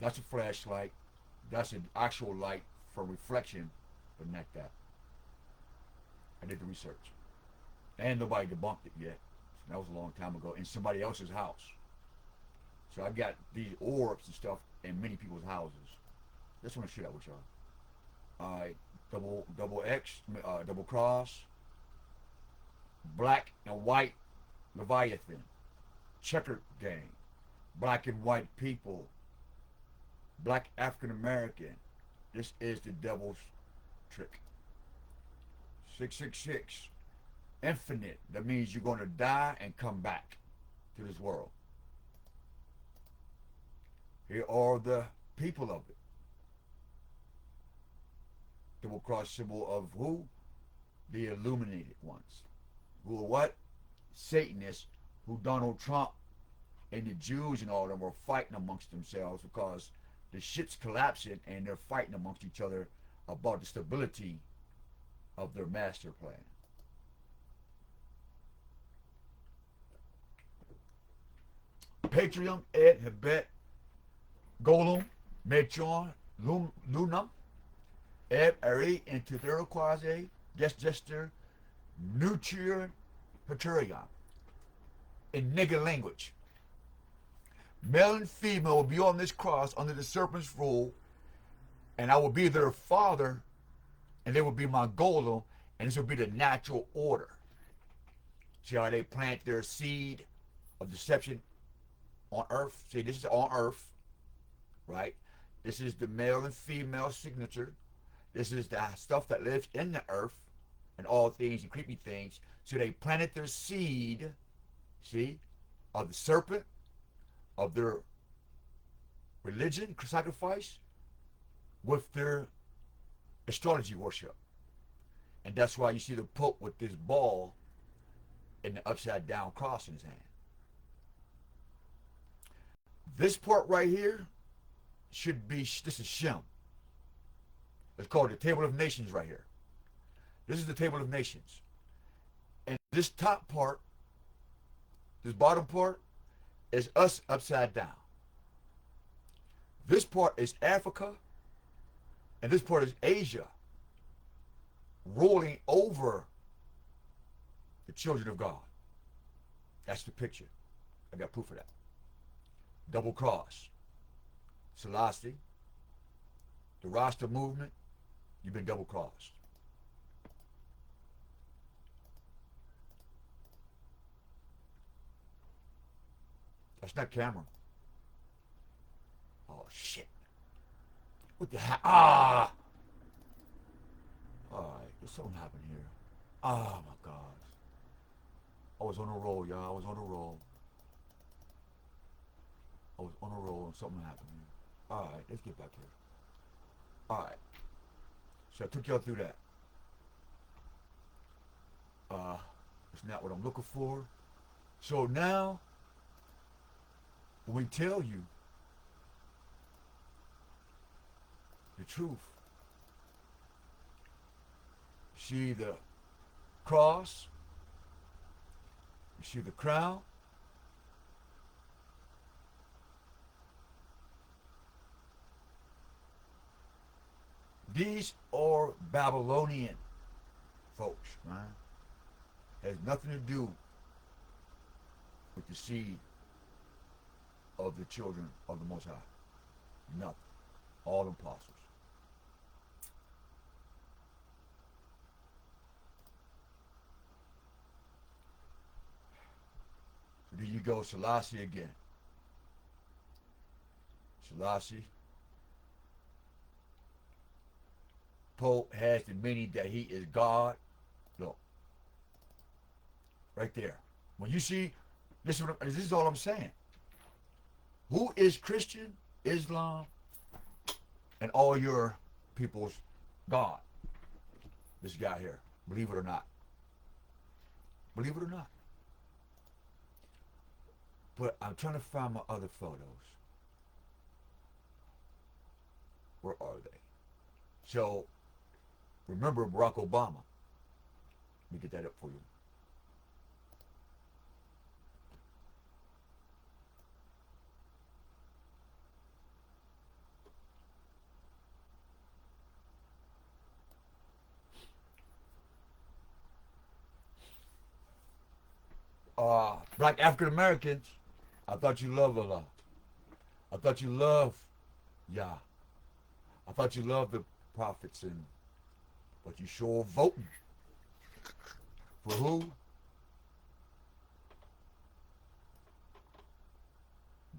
That's a flashlight. That's an actual light for reflection, but not that. I did the research. And nobody debunked it yet. That was a long time ago in somebody else's house. So I've got these orbs and stuff in many people's houses. Just want to share that with y'all. Alright, double X, double cross, black and white Leviathan, checkered game, black and white people, black African American. This is the devil's trick. 666, infinite. That means you're going to die and come back to this world. Here are the people of it. Double cross symbol of who? The illuminated ones. Who are what? Satanists, who Donald Trump and the Jews and all of them are fighting amongst themselves because the shit's collapsing and they're fighting amongst each other about the stability of their master plan. Patreon, Ed, Hebet, Golem, Metron, Lunam, Eb, Ari, Interdero Quasi, Gester, Nutrient, Haturion. In nigger language. Male and female will be on this cross under the serpent's rule, and I will be their father, and they will be my golem, and this will be the natural order. See how they plant their seed of deception on earth? See, this is on earth, right? This is the male and female signature. This is the stuff that lives in the earth and all things and creepy things. So they planted their seed, see, of the serpent, of their religion, sacrifice, with their astrology worship. And that's why you see the Pope with this ball and the upside down cross in his hand. This part right here should be, this is Shem. It's called the Table of Nations right here. This is the Table of Nations. And this top part, this bottom part, is us upside down. This part is Africa, and this part is Asia, rolling over the children of God. That's the picture. I got proof of that. Double cross. Selassie, the Rasta movement, you've been double crossed. That's not camera. Oh shit. What the heck? Ah! Alright, there's something happened here. Oh my God. I was on a roll, y'all. I was on a roll. I was on a roll and something happened here. Alright, let's get back here. Alright. So I took y'all through that. It's not what I'm looking for. So now, when we tell you the truth, see the cross, you see the crown, these are Babylonian folks, right? Has nothing to do with the seed of the children of the Most High. Nothing. All imposters. So there you go, Selassie again. Selassie. Pope has the meaning that he is God. Look. Right there. When you see, this is all I'm saying. Who is Christian, Islam, and all your people's God? This guy here. Believe it or not. Believe it or not. But I'm trying to find my other photos. Where are they? So, remember Barack Obama. Let me get that up for you. Black African Americans, I thought you loved Allah. I thought you loved Yah. I thought you loved the prophets, and but you sure voting for who?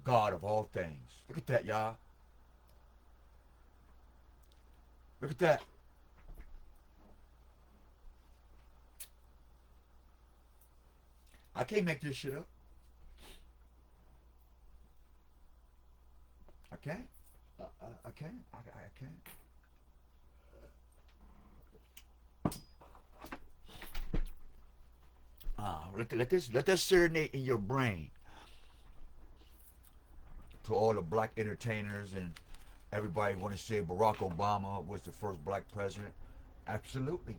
God of all things. Look at that, y'all. Look at that. I can't make this shit up. I can't. I can't. I can't. Let that serenade in your brain. To all the black entertainers and everybody want to say Barack Obama was the first black president. Absolutely.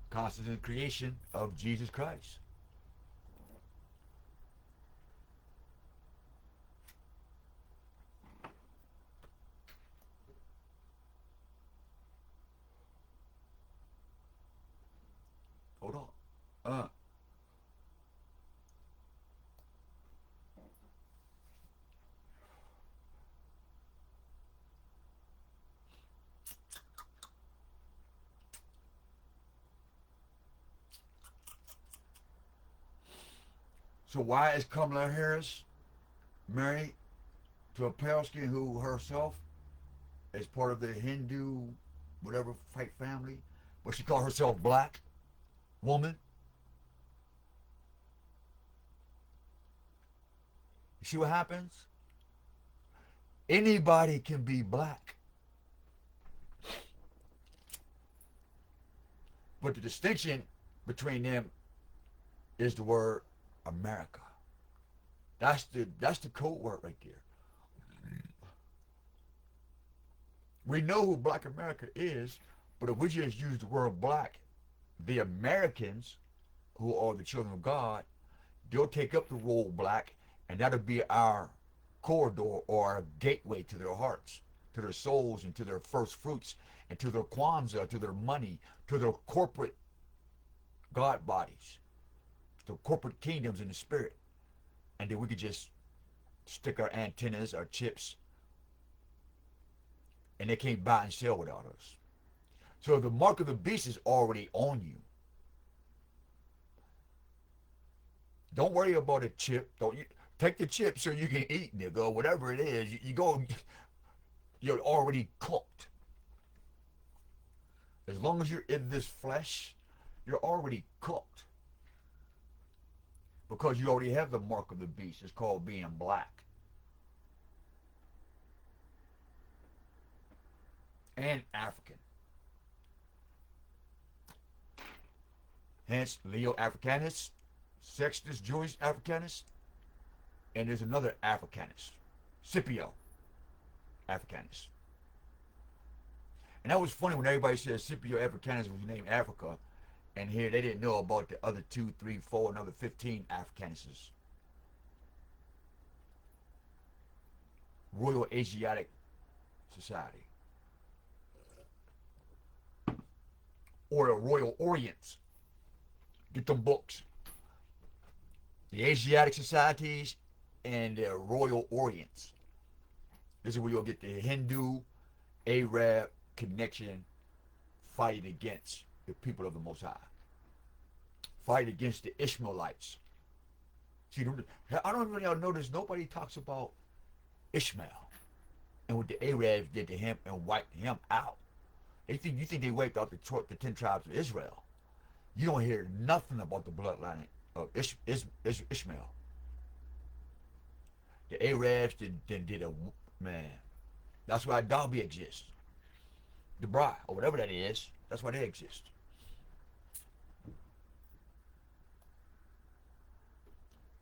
Constant creation of Jesus Christ. Hold on. So why is Kamala Harris married to a pale skin who herself is part of the Hindu whatever fight family, but she called herself black woman? You see what happens? Anybody can be black. But the distinction between them is the word America. That's the code word right there. We know who Black America is, but if we just use the word black, the Americans, who are the children of God, they'll take up the role black, and that'll be our corridor or our gateway to their hearts, to their souls, and to their first fruits, and to their Kwanzaa, to their money, to their corporate God bodies, the corporate kingdoms in the spirit. And then we could just stick our antennas, our chips, and they can't buy and sell without us. So the mark of the beast is already on you. Don't worry about a chip. Don't you take the chip so you can eat, nigga, or whatever it is. You're already cooked. As long as you're in this flesh, you're already cooked. Because you already have the mark of the beast. It's called being black. And African. Hence, Leo Africanus, Sextus Jewish Africanus, and there's another Africanus, Scipio Africanus. And that was funny when everybody said Scipio Africanus was named Africa, and here they didn't know about the other 2, 3, 4, another 15 Africanuses. Royal Asiatic Society. Or the Royal Orients. Get them books. The Asiatic Societies and the Royal Orients. This is where you'll get the Hindu, Arab connection fighting against the people of the Most High. Fight against the Ishmaelites. See, I don't really notice nobody talks about Ishmael and what the Arabs did to him and wiped him out. You think they wiped out the 10 tribes of Israel. You don't hear nothing about the bloodline of Ishmael. The Arabs did a man. That's why Dobby exists. The bride, or whatever that is, that's why they exist.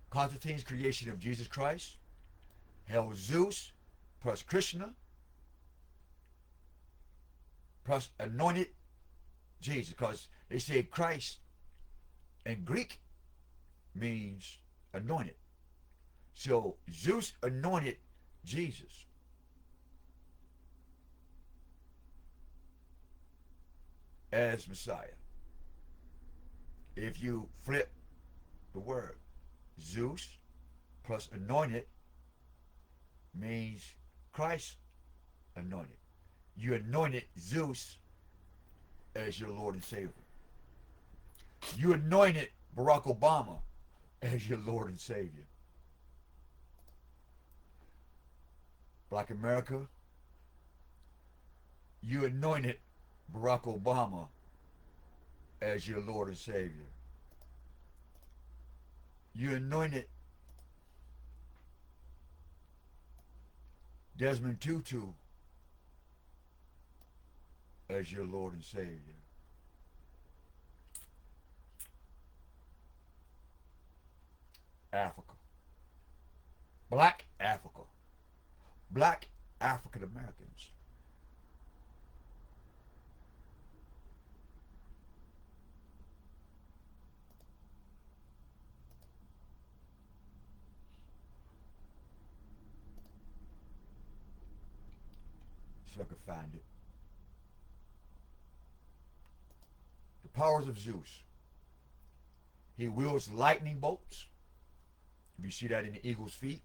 Constantine's creation of Jesus Christ, held Zeus plus Krishna plus anointed Jesus, because they say Christ in Greek means anointed. So Zeus anointed Jesus. As Messiah. If you flip the word. Zeus plus anointed means Christ anointed. You anointed Zeus as your Lord and Savior. You anointed Barack Obama as your Lord and Savior. Black America, you anointed Barack Obama as your Lord and Savior. You anointed Desmond Tutu as your Lord and Savior. Africa. Black Africa. Black African Americans. See if I can find it. The powers of Zeus. He wields lightning bolts. You see that in the eagle's feet.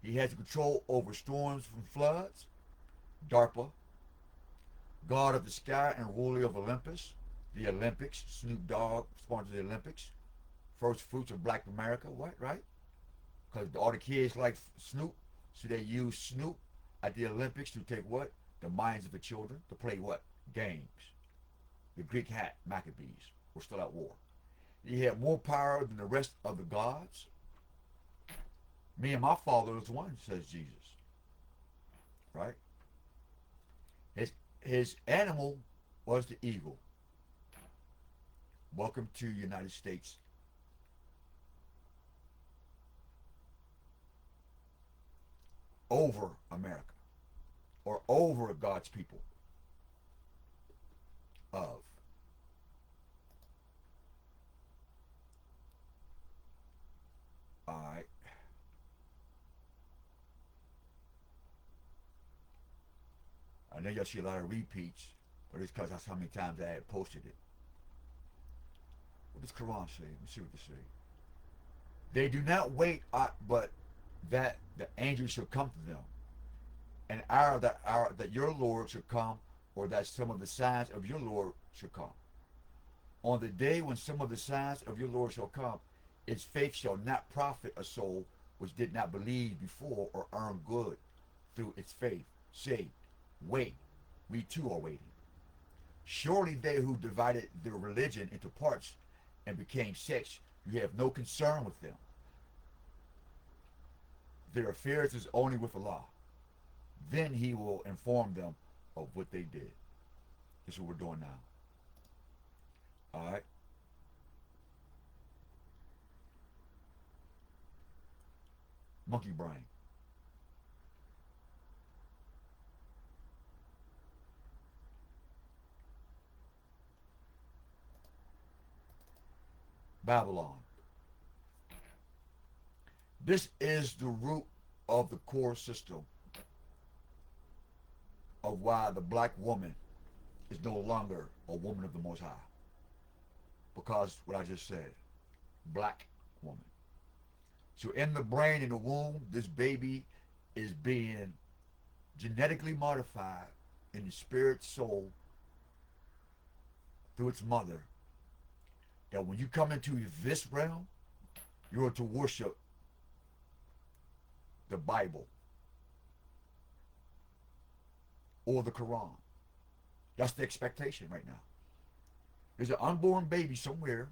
He has control over storms from floods. DARPA. God of the sky and ruler of Olympus. The Olympics. Snoop Dogg sponsored the Olympics. First fruits of Black America. What, right? Because all the kids like Snoop. So they use Snoop at the Olympics to take what? The minds of the children. To play what? Games. The Greek hat Maccabees were still at war. He had more power than the rest of the gods. Me and my father is one, says Jesus. Right? His animal was the eagle. Welcome to the United States. Over America. Or over God's people. Of. Alright. I know y'all see a lot of repeats, but it's because that's how many times I had posted it. What does Quran say? Let me see what they say. They do not wait, but that the angels shall come to them, and that your Lord shall come, or that some of the signs of your Lord shall come. On the day when some of the signs of your Lord shall come, its faith shall not profit a soul which did not believe before or earn good through its faith. Say, wait, we too are waiting. Surely they who divided their religion into parts and became sects, you have no concern with them. Their affairs is only with Allah. Then he will inform them of what they did. This is what we're doing now. Alright? Monkey brain. Babylon. This is the root of the core system of why the black woman is no longer a woman of the Most High. Because what I just said, black woman. So in the brain, in the womb, this baby is being genetically modified in the spirit, soul, through its mother. That when you come into this realm, you're to worship the Bible or the Quran. That's the expectation right now. There's an unborn baby somewhere,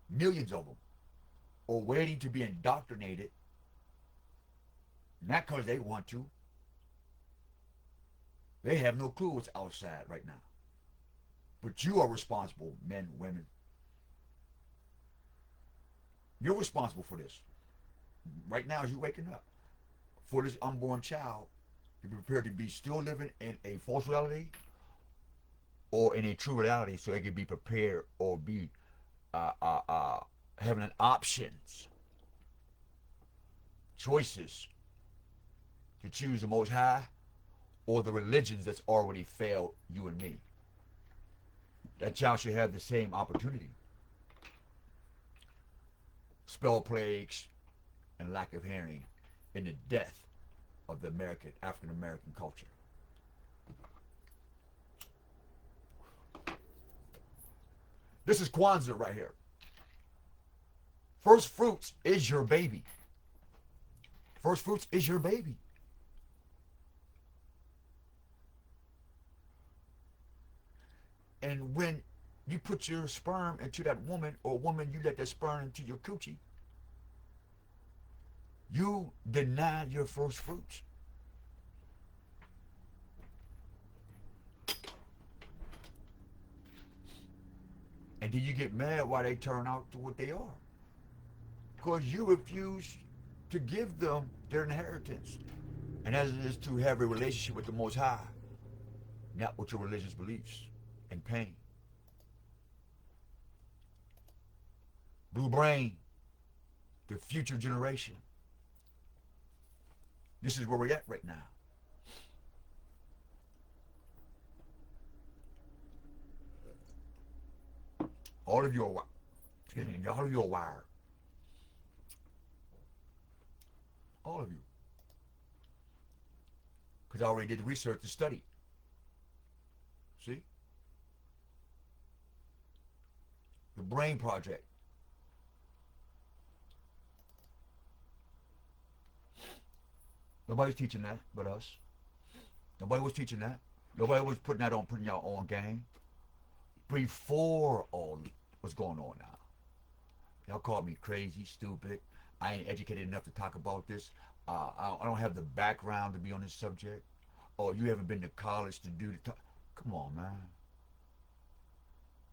millions of them, are waiting to be indoctrinated, not because they want to. They have no clue what's outside right now. But you are responsible, men, women. You're responsible for this. Right now, as you're waking up, for this unborn child to be prepared to be still living in a false reality or in a true reality, so they can be prepared or be having an options, choices to choose the Most High or the religions that's already failed you and me. That child should have the same opportunity. spell plagues, and lack of hearing in the death of the African American culture. This is Kwanzaa right here. First fruits is your baby. First fruits is your baby. And when you put your sperm into that woman, or woman, you let that sperm into your coochie, you deny your first fruits. And then you get mad why they turn out to what they are. Because you refuse to give them their inheritance. And as it is to have a relationship with the Most High, not with your religious beliefs and pain. Blue brain, the future generation. This is where we're at right now. All of you are wired. All of you. Because I already did the research and study. See? The Brain Project. Nobody's teaching that but us. Nobody was teaching that. Nobody was putting y'all on game. Before all what's going on now. Y'all called me crazy, stupid. I ain't educated enough to talk about this. I don't have the background to be on this subject. Oh, you haven't been to college to do the talk. Come on, man.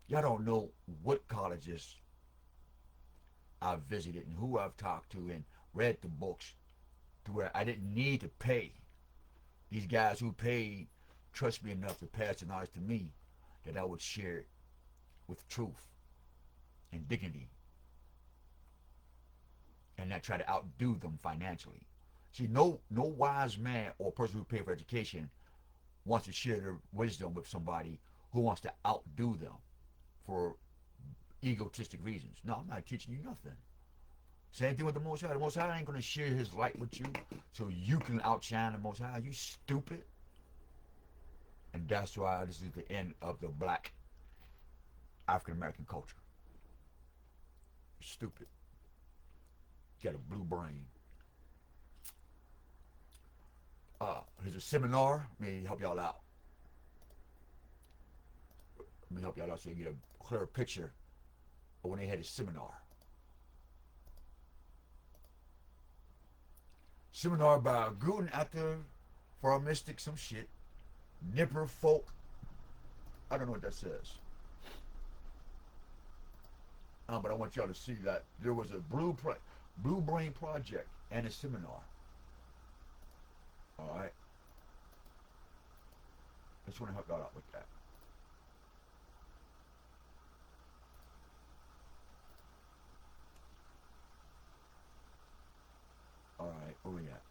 Y'all don't know what colleges I've visited and who I've talked to and read the books to where I didn't need to pay. These guys who paid trust me enough to pass the knowledge to me that I would share it with truth and dignity and not try to outdo them financially. See, no wise man or person who paid for education wants to share their wisdom with somebody who wants to outdo them for egotistic reasons. No, I'm not teaching you nothing. Same thing with the Most High. The Most High ain't going to share his light with you so you can outshine the Most High. You stupid. And that's why this is the end of the black African American culture. You're stupid. You got a blue brain. Here's a seminar. Let me help y'all out. Let me help y'all out so you get a clearer picture of when they had a seminar. Seminar by Guten After for a mystic, some shit. Nipper folk. I don't know what that says. But I want y'all to see that there was a blue brain project and a seminar. All right. I just want to help y'all out with that. All right, where we at?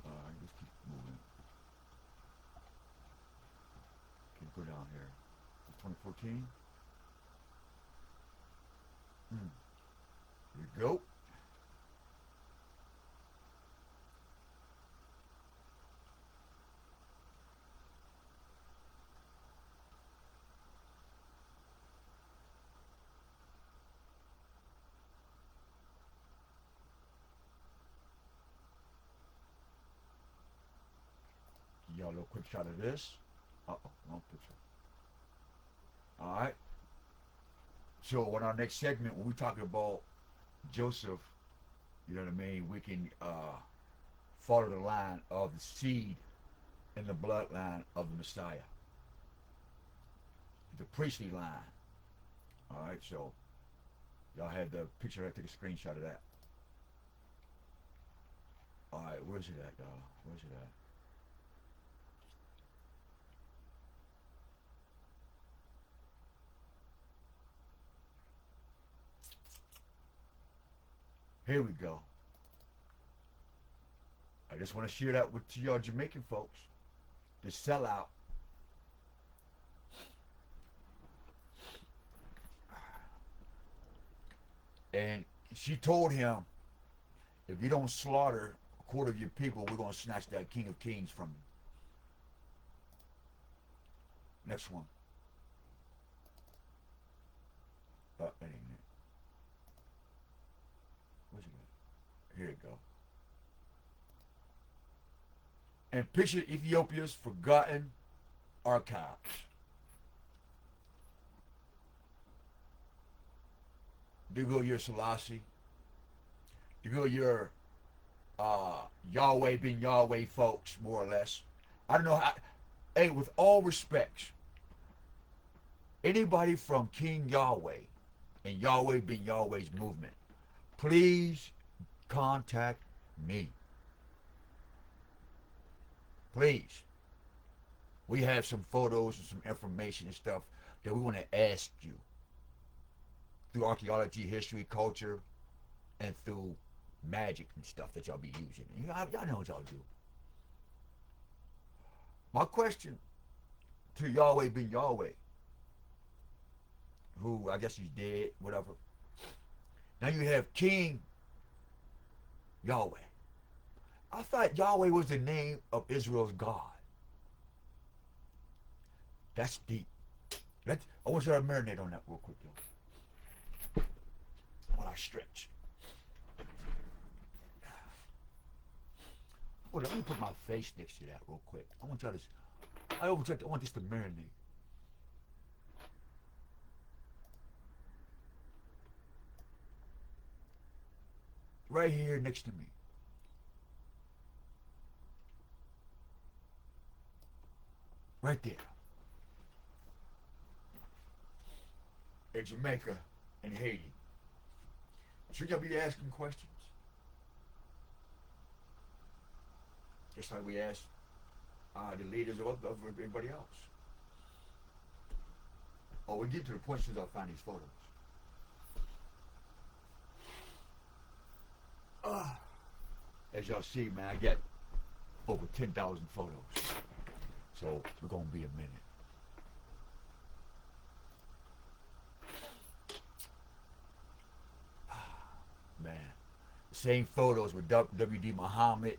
All right, let's keep moving. Can you go down here? 2014. Here we go. Give y'all a little quick shot of this. Uh-oh, wrong picture. All right. So on our next segment, when we talk about Joseph, you know what I mean, we can follow the line of the seed and the bloodline of the Messiah. The priestly line. All right, so y'all had the picture. I took a screenshot of that. All right, where's it at, y'all? Where's it at? Here we go. I just want to share that with y'all Jamaican folks. The sellout. And she told him, if you don't slaughter a quarter of your people, we're going to snatch that King of Kings from you. Next one. That ain't it. Where's it at? Here it go. And picture Ethiopia's forgotten archives. You go your Selassie. You go your Yahweh being Yahweh folks, more or less. I don't know how. Hey, with all respects, anybody from King Yahweh and Yahweh being Yahweh's movement, please contact me. Please. We have some photos and some information and stuff that we want to ask you through archaeology, history, culture, and through magic and stuff that y'all be using. Y'all know what y'all do. My question to Yahweh being Yahweh, who I guess he's dead, whatever. Now you have King Yahweh. I thought Yahweh was the name of Israel's God. That's deep. I want you to marinate on that real quick, though. While I stretch. Well, let me put my face next to that real quick. I want this to marinate. Right here next to me. Right there. In Jamaica and Haiti. Should y'all be asking questions? Just like we ask the leaders of everybody else. Oh, we get to the point as I find these photos. As y'all see, man, I get over 10,000 photos. So we're going to be a minute. Man, the same photos with W.D. Muhammad,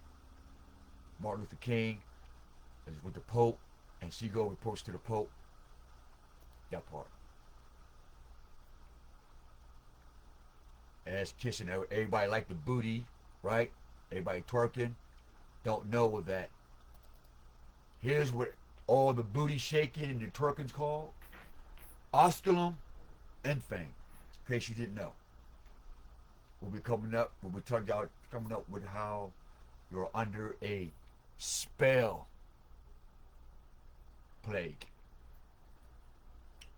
Martin Luther King, with the Pope, and Seagull reports to the Pope. That part. Ass kissing. Everybody like the booty, right? Everybody twerking. Don't know that. Here's what all the booty shaking and the twerking's called. Osculum infame. In case you didn't know. We'll be coming up with how you're under a spell plague.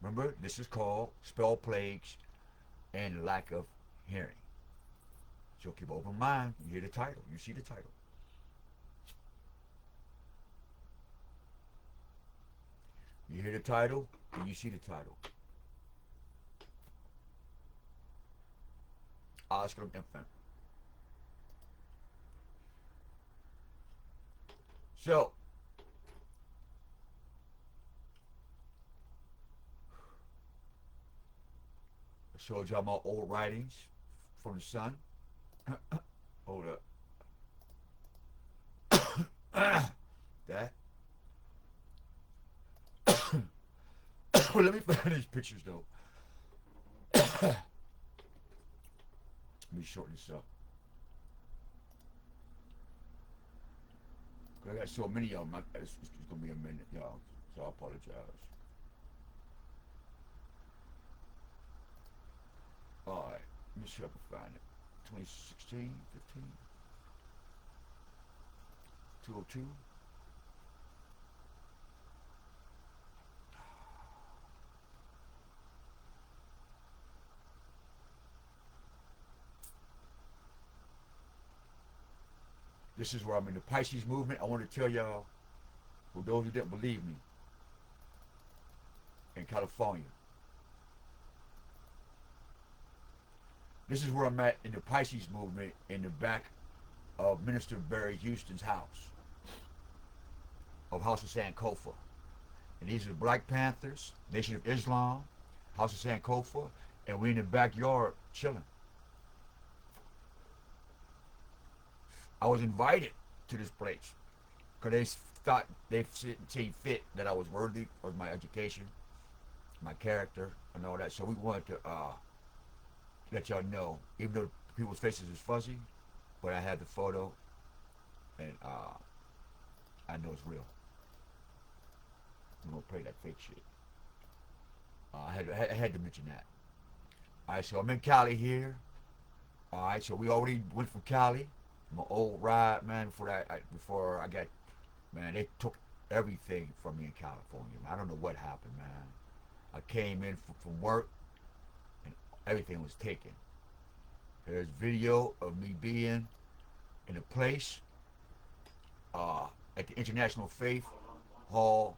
Remember, this is called spell plagues and lack of hearing. So keep an open mind. You hear the title. You see the title. You hear the title and you see the title. Oscar infant. So, I showed y'all my old writings from the sun. Hold up. That. Let me find these pictures though. Let me shorten this up. I got so many of them. It's going to be a minute, y'all. So I apologize. Alright. Let me see if I can find it. 2016, 15, 202. This is where I'm in the Pisces movement. I want to tell y'all, for those who didn't believe me, in California. This is where I'm at in the Pisces movement, in the back of Minister Barry Houston's house, of House of Sankofa. And these are the Black Panthers, Nation of Islam, House of Sankofa, and we're in the backyard chilling. I was invited to this place because they thought they seen fit that I was worthy of my education, my character, and all that. So we wanted to let y'all know, even though people's faces is fuzzy, but I had the photo, and I know it's real. I'm gonna play that fake shit. I had to mention that. All right, so I'm in Cali here. All right, so we already went from Cali, my old ride, man. Before I got, man, they took everything from me in California. I don't know what happened, man. I came in from work, and everything was taken. There's video of me being in a place at the International Faith Hall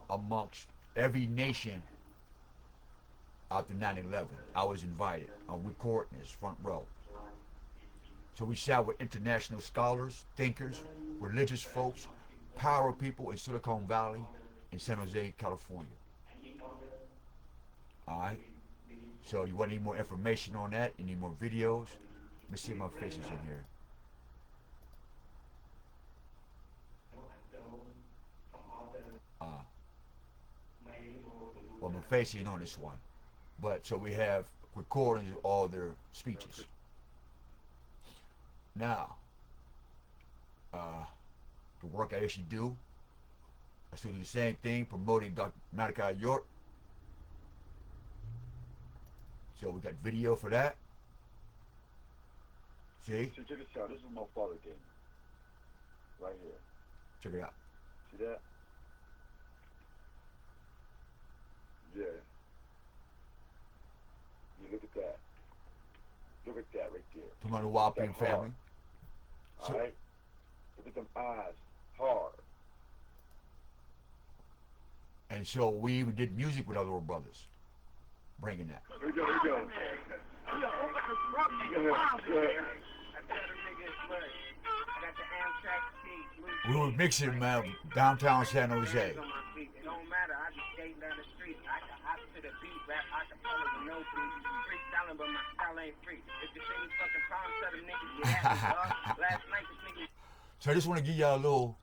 amongst every nation after 9/11. I was invited. I'm recording this front row. So we sat with international scholars, thinkers, religious folks, power people in Silicon Valley, in San Jose, California. All right. So you want any more information on that? You need more videos? Let me see if my face is in here. Well, my face ain't on this one. But so we have recordings of all their speeches. Now, the work I actually do, I still do the same thing, promoting Dr. Malachi York. So we got video for that. See? So check this out. This is my father game. Right here. Check it out. See that? Yeah. You look at that. Look at that right there. To my Waping family. All right? Look at them eyes. Hard. And so we even did music with other brothers. Bringing that. Here we go, here we go. We were mixing, man, downtown San Jose. It don't matter, I just skate down the street. I can hop to the beat, rap acapella with no beat. Freestyling, but my style ain't free. If you see me fucking problems, tell them niggas get happy, dog. Last night, this nigga. So I just want to give y'all a little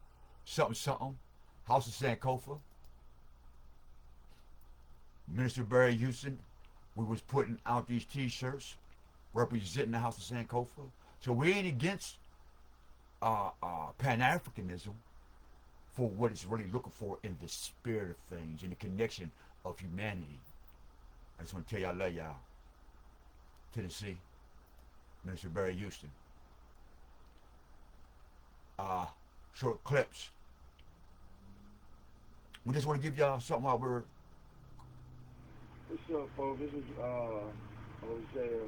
something. House of Sankofa. Minister Barry Houston, we was putting out these t-shirts representing the House of Sankofa. So we ain't against Pan-Africanism for what it's really looking for in the spirit of things, in the connection of humanity. I just want to tell y'all I love y'all. Tennessee, Minister Barry Houston. Short clips. We just want to give y'all something while we're... What's up, folks? This is, I was there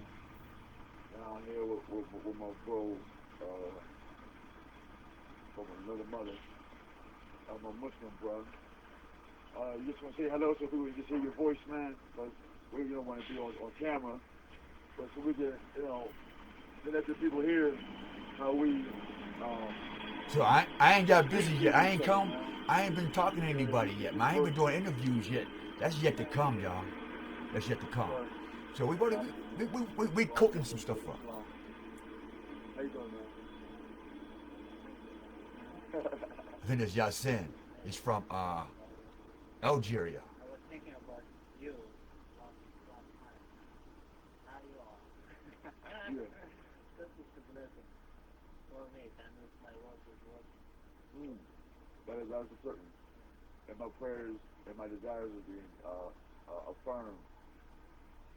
down here with my bro, from another mother. I'm a Muslim, bro. You just want to say hello so people can just hear your voice, man. But we don't want to be on camera. But so we can, let the people hear how we, So I ain't got busy yet. I ain't been talking to anybody yet. I ain't been doing interviews yet. That's yet to come, y'all. That's yet to come. So we cooking some stuff up. How you doing, man? I think it's Yasin. He's from Algeria. I was thinking about you last night. How you are? Yeah. This is a blessing for me. I know my work is working. That is for certain. And my prayers and my desires are being affirmed.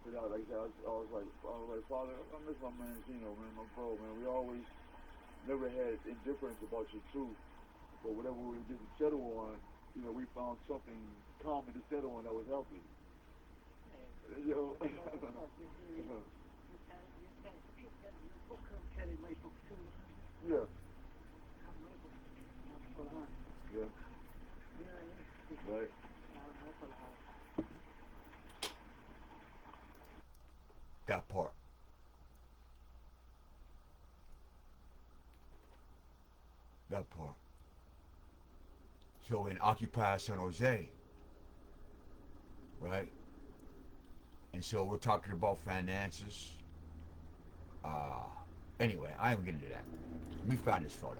You know, like I said, I was like, Father, I miss my man Zeno, man, my bro, man. We always never had indifference about your truth. But whatever we didn't settle on, we found something common to settle on that was healthy. Yeah. Yeah. Right. That part. That part. So in Occupy San Jose, right? And so we're talking about finances. Anyway, I ain't gonna get into that. Let me find this photo.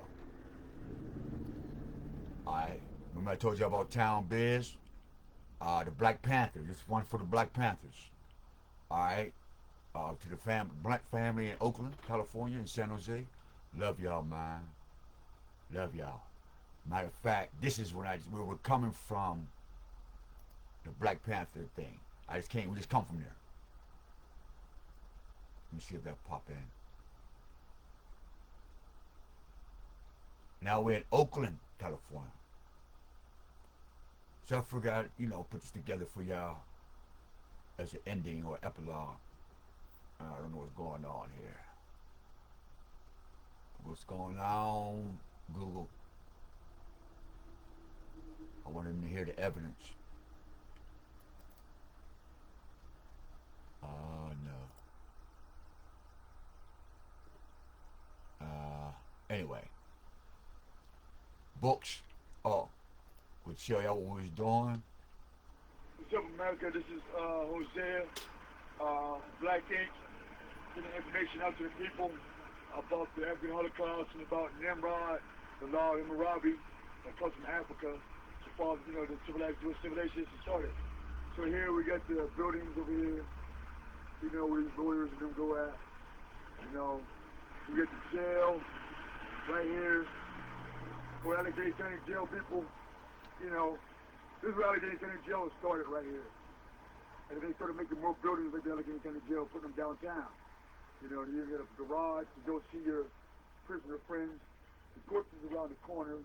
Alright. Remember I told you about Town Biz? The Black Panthers. This one for the Black Panthers. Alright. To the black family in Oakland, California, and San Jose. Love y'all, man. Love y'all. Matter of fact, this is where we're coming from. The Black Panther thing. We just come from there. Let me see if that pop in. Now we're in Oakland, California. So I forgot, put this together for y'all as an ending or epilogue. I don't know what's going on here. What's going on, Google? I want them to hear the evidence. Oh, no. Anyway. Books. Oh. We'll show y'all what we was doing. What's up, America? This is Hosea, Black Ink, getting information out to the people about the African Holocaust and about Nimrod, the law of Hammurabi that comes from Africa, so far as, the civilization started. So here we got the buildings over here, where these lawyers and them go at. We get the jail right here. For Allegheny County Jail people, this is where Allegheny County Jail started right here. And they started making more buildings like the Allegheny County Jail, putting them downtown. You get a garage to go see your prisoner friends. The courts is around the corner.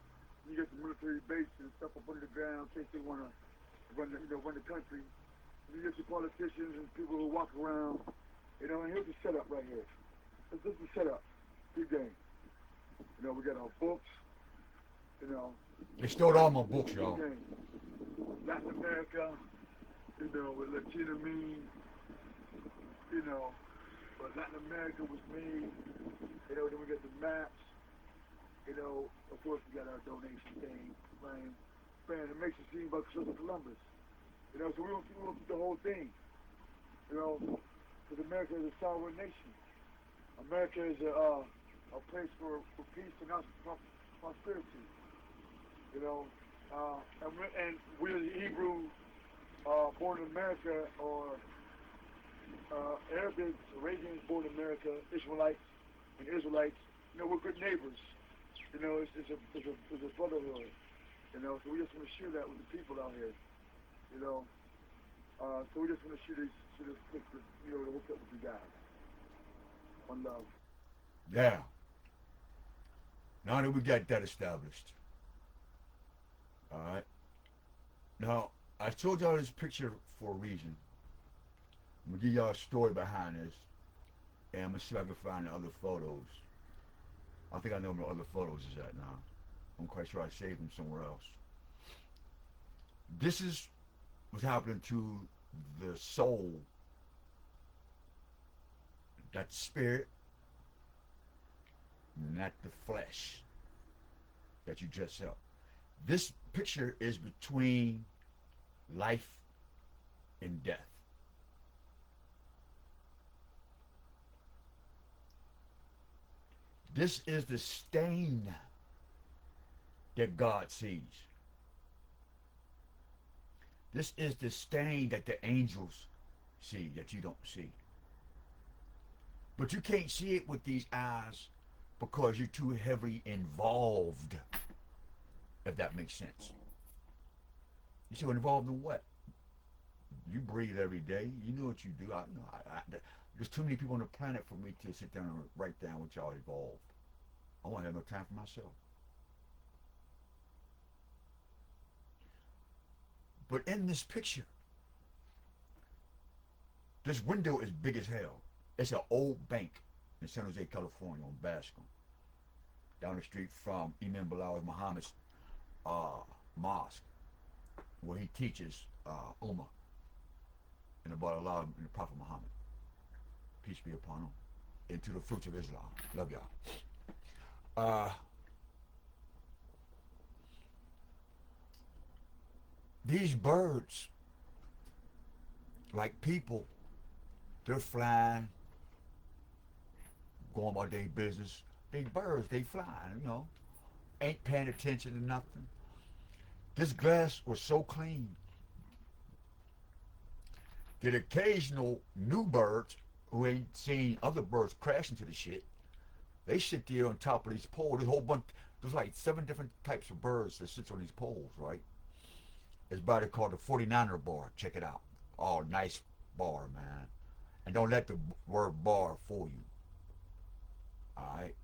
You get the military base and stuff up under the ground in case they want to run the country. You get your politicians and people who walk around. And here's the setup right here. This is the setup. Big game. We got our books. They stole all my books, y'all. Latin America, with Latina mean, but Latin America was me. Then we got the maps. Of course we got our donation thing, man. It makes it seem about Christopher Columbus. So we don't keep the whole thing. Because America is a sovereign nation. America is a place for peace and prosperity. And we as Hebrew, born in America, or Arabics, Arabians born in America, Ishmaelites and Israelites, we're good neighbors. It's a brotherhood. So we just want to share that with the people out here. So we just want to share this clip with, to hook up with you guys. One love. Yeah. Now that we got that established. Alright. Now, I told y'all this picture for a reason. I'm going to give y'all a story behind this. And I'm going to see if I can find the other photos. I think I know where the other photos is at now. I'm quite sure I saved them somewhere else. This is what's happening to the soul. That spirit. Not the flesh that you dress up. This picture is between life and death. This is the stain that God sees. This is the stain that the angels see that you don't see. But you can't see it with these eyes because you're too heavily involved, if that makes sense. You say, involved in what? You breathe every day. You know what you do. There's too many people on the planet for me to sit down and write down what y'all evolved. I want to have no time for myself. But in this picture, this window is big as hell. It's an old bank in San Jose, California on Bascom. Down the street from Imam Bilal Muhammad's mosque, where he teaches Ummah and about Allah and the Prophet Muhammad. Peace be upon him. Into the fruits of Islam. Love y'all. These birds, like people, they're flying, going about their business, They birds, they flying, you know. Ain't paying attention to nothing. This glass was so clean that occasional new birds who ain't seen other birds crash into the shit, they sit there on top of these poles. There's a whole bunch, there's like 7 different types of birds that sits on these poles, right? It's by called the 49er bar. Check it out. Oh, nice bar, man. And don't let the word bar fool you. All right?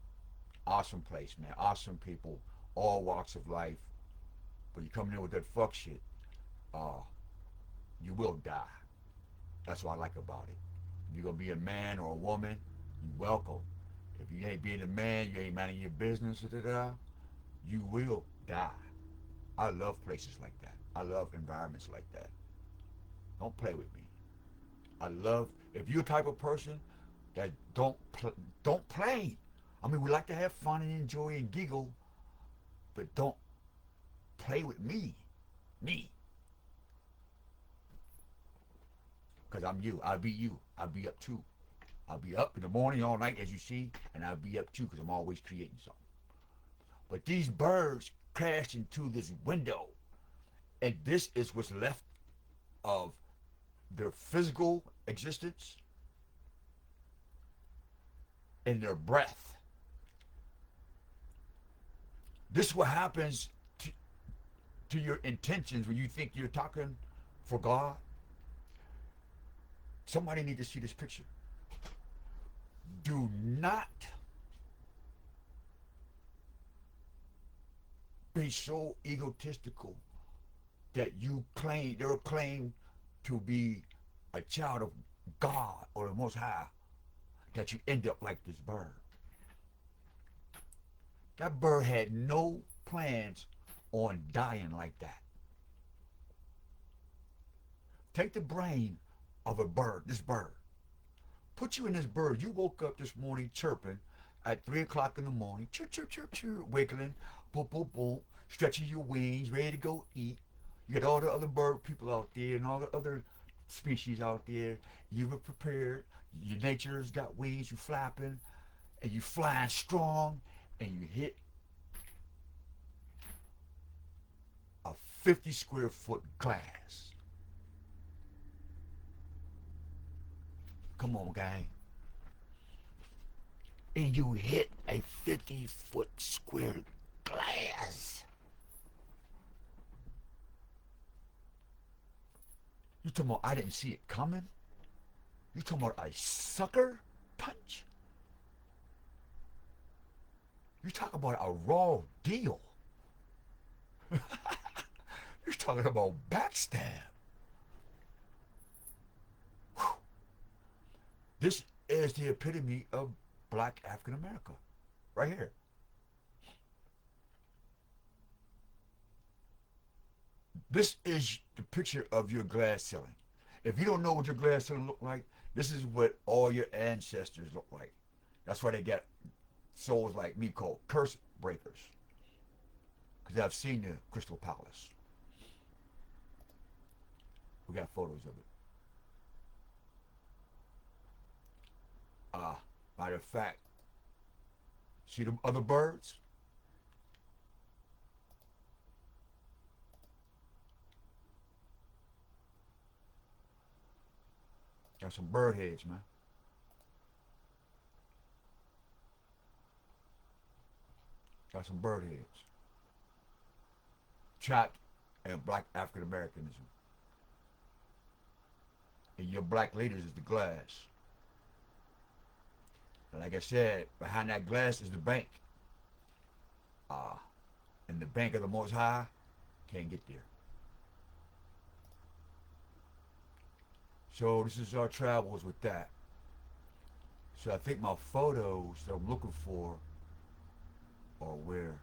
Awesome place, man. Awesome people. All walks of life. But you come in with that fuck shit, you will die. That's what I like about it. If you're going to be a man or a woman, you welcome. If you ain't being a man, you ain't minding your business, you will die. I love places like that. I love environments like that. Don't play with me. I love, if you're the type of person that don't play. I mean, we like to have fun and enjoy and giggle, but don't play with me. Me. Because I'm you. I'll be you. I'll be up too. I'll be up in the morning all night, as you see, and I'll be up too because I'm always creating something. But these birds crashed into this window, and this is what's left of their physical existence and their breath. This is what happens to your intentions when you think you're talking for God. Somebody need to see this picture. Do not be so egotistical that you claim to be a child of God or the Most High, that you end up like this bird. That bird had no plans on dying like that. Take the brain of a bird, this bird. Put you in this bird. You woke up this morning chirping at 3 o'clock in the morning, chirp, chirp, chirp, chirp, wiggling, boom, boom, boom, stretching your wings, ready to go eat. You got all the other bird people out there and all the other species out there. You were prepared. Your nature's got wings. You flapping, and you flying strong, and you hit a 50 square foot glass. Come on, gang. And you hit a 50-foot square glass. You talking about I didn't see it coming? You talking about a sucker punch? You talking about a raw deal? You're talking about backstab. Whew. This is the epitome of Black African America, right here. This is the picture of your glass ceiling. If you don't know what your glass ceiling look like, this is what all your ancestors look like. That's why they get souls like me called curse breakers. Because I've seen the Crystal Palace. We got photos of it. Matter of fact, see the other birds? Got some bird heads, man. Got some bird heads. Trapped in Black African Americanism. And your black leaders is the glass. And like I said, behind that glass is the bank. And the bank of the Most High can't get there. So this is our travels with that. So I think my photos that I'm looking for are where?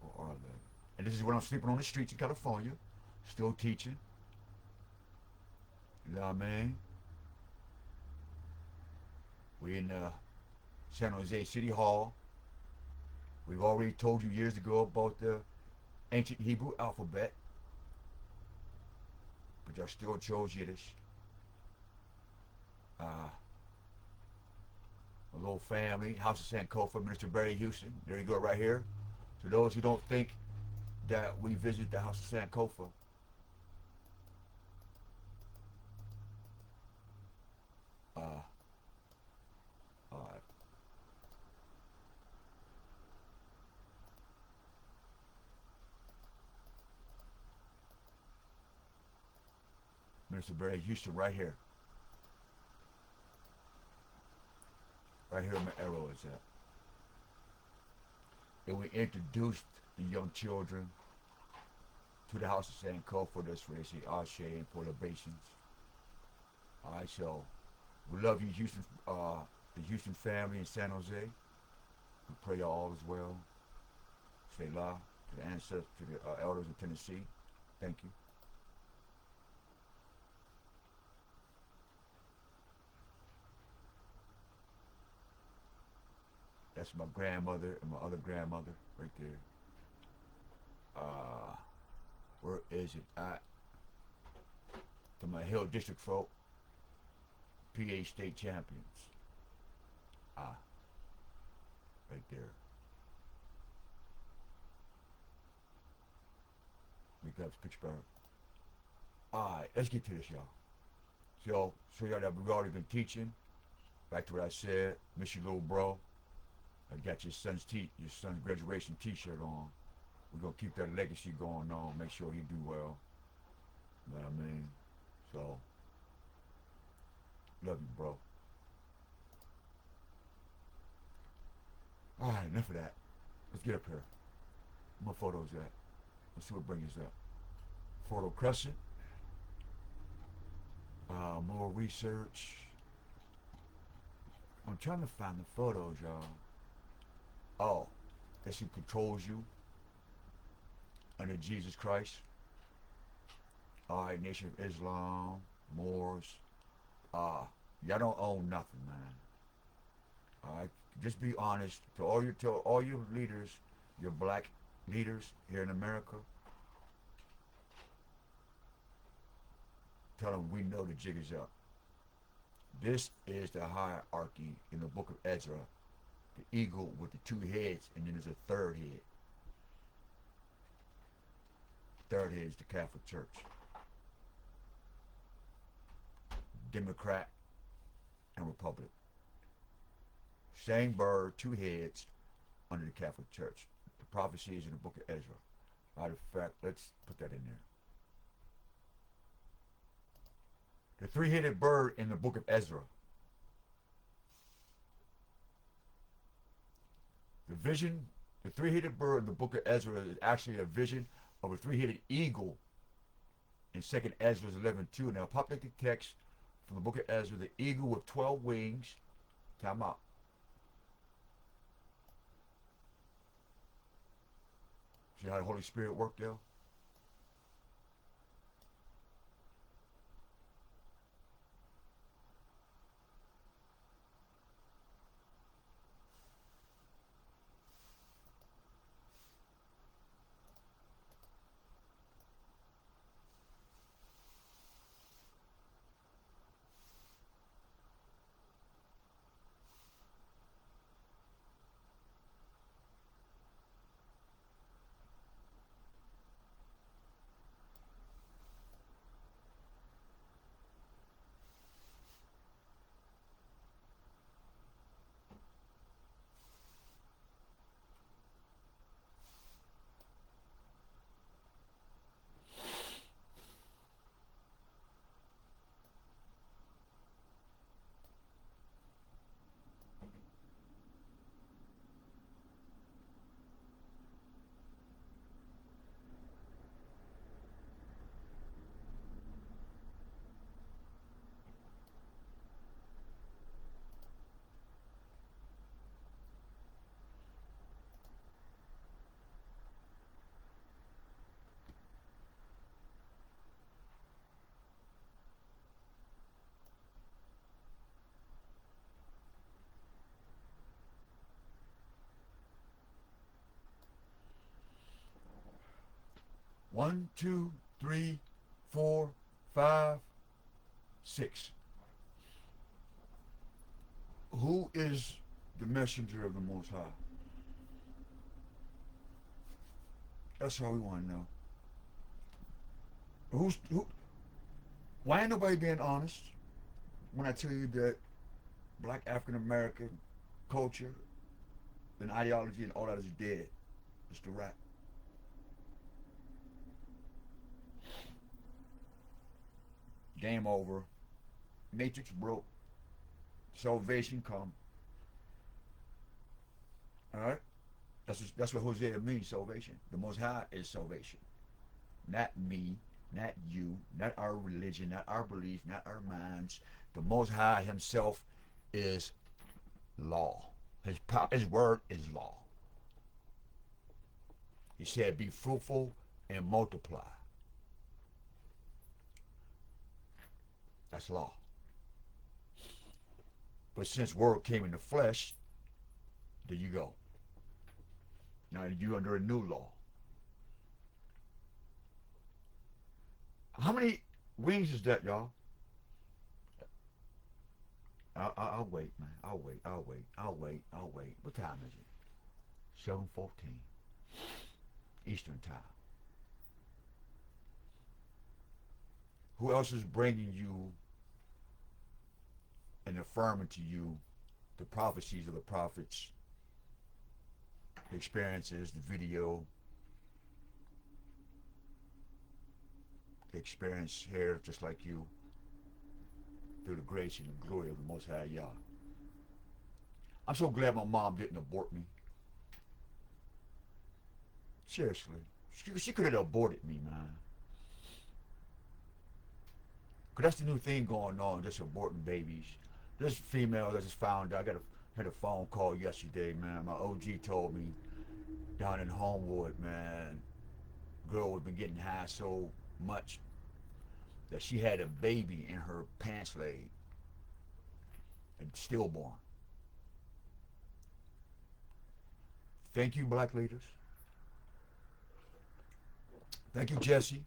Or are they? And this is when I'm sleeping on the streets in California, still teaching. You know what I mean? We're in San Jose City Hall. We've already told you years ago about the ancient Hebrew alphabet, but I still chose Yiddish. a little family, House of Sankofa, Minister Barry Houston. There you go, right here. To those who don't think that we visit the House of Sankofa, all right. Minister Barry Houston, right here. Right here where my arrow is at. And we introduced the young children to the House of Sankofa. That's where they say Ashe and for libations. All right, so we love you, Houston, the Houston family in San Jose. We pray all is well. Selah to the ancestors, to the elders in Tennessee. Thank you. That's my grandmother and my other grandmother right there. Where is it at? To my Hill District folk, PA State Champions. Right there. We got Pittsburgh. Alright, let's get to this, y'all. So y'all that we've already been teaching. Back to what I said, miss you little bro. I got your son's graduation t-shirt on. We're gonna keep that legacy going on, make sure he do well. You know what I mean? So love you, bro. Alright, enough of that. Let's get up here. Where my photos at? Let's see what brings us up. Photo Crescent. More research. I'm trying to find the photos, y'all. Oh, that's who controls you under Jesus Christ. Alright, Nation of Islam, Moors. Y'all don't own nothing, man. Alright, just be honest. To all your leaders, your black leaders here in America, tell them we know the jig is up. This is the hierarchy in the book of Ezra. The eagle with the two heads, and then there's a third head. Third head is the Catholic Church. Democrat and Republic. Same bird, two heads under the Catholic Church. The prophecy is in the book of Ezra. Matter of fact, let's put that in there. The three-headed bird in the book of Ezra. The vision, the three-headed bird in the book of Ezra is actually a vision of a three-headed eagle in 2nd Ezra 11:2. Now pop up the text from the book of Ezra, the eagle with 12 wings. Time out. See how the Holy Spirit worked there? One, two, three, 4, 5, 6. Who is the messenger of the Most High? That's all we want to know. Who? Why ain't nobody being honest when I tell you that black African American culture and ideology and all that is dead? It's the rap. Game over. Matrix broke. Salvation come. All right. That's what Hosea means. Salvation. The Most High is salvation. Not me. Not you. Not our religion. Not our beliefs. Not our minds. The Most High Himself is law. His word is law. He said, "Be fruitful and multiply." That's law. But since word came in the flesh, there you go. Now you're under a new law. How many wings is that, y'all? I'll wait, man. I'll wait. What time is it? 7:14 Eastern time. Who else is bringing you and affirming to you the prophecies of the prophets, the experiences, the video, the experience here just like you, through the grace and the glory of the Most High Yah? I'm so glad my mom didn't abort me. Seriously. She could have aborted me, man. Because that's the new thing going on, just aborting babies. This female that just found out, had a phone call yesterday, man. My OG told me down in Homewood, man, girl had been getting high so much that she had a baby in her pants leg, and stillborn. Thank you, black leaders. Thank you, Jesse,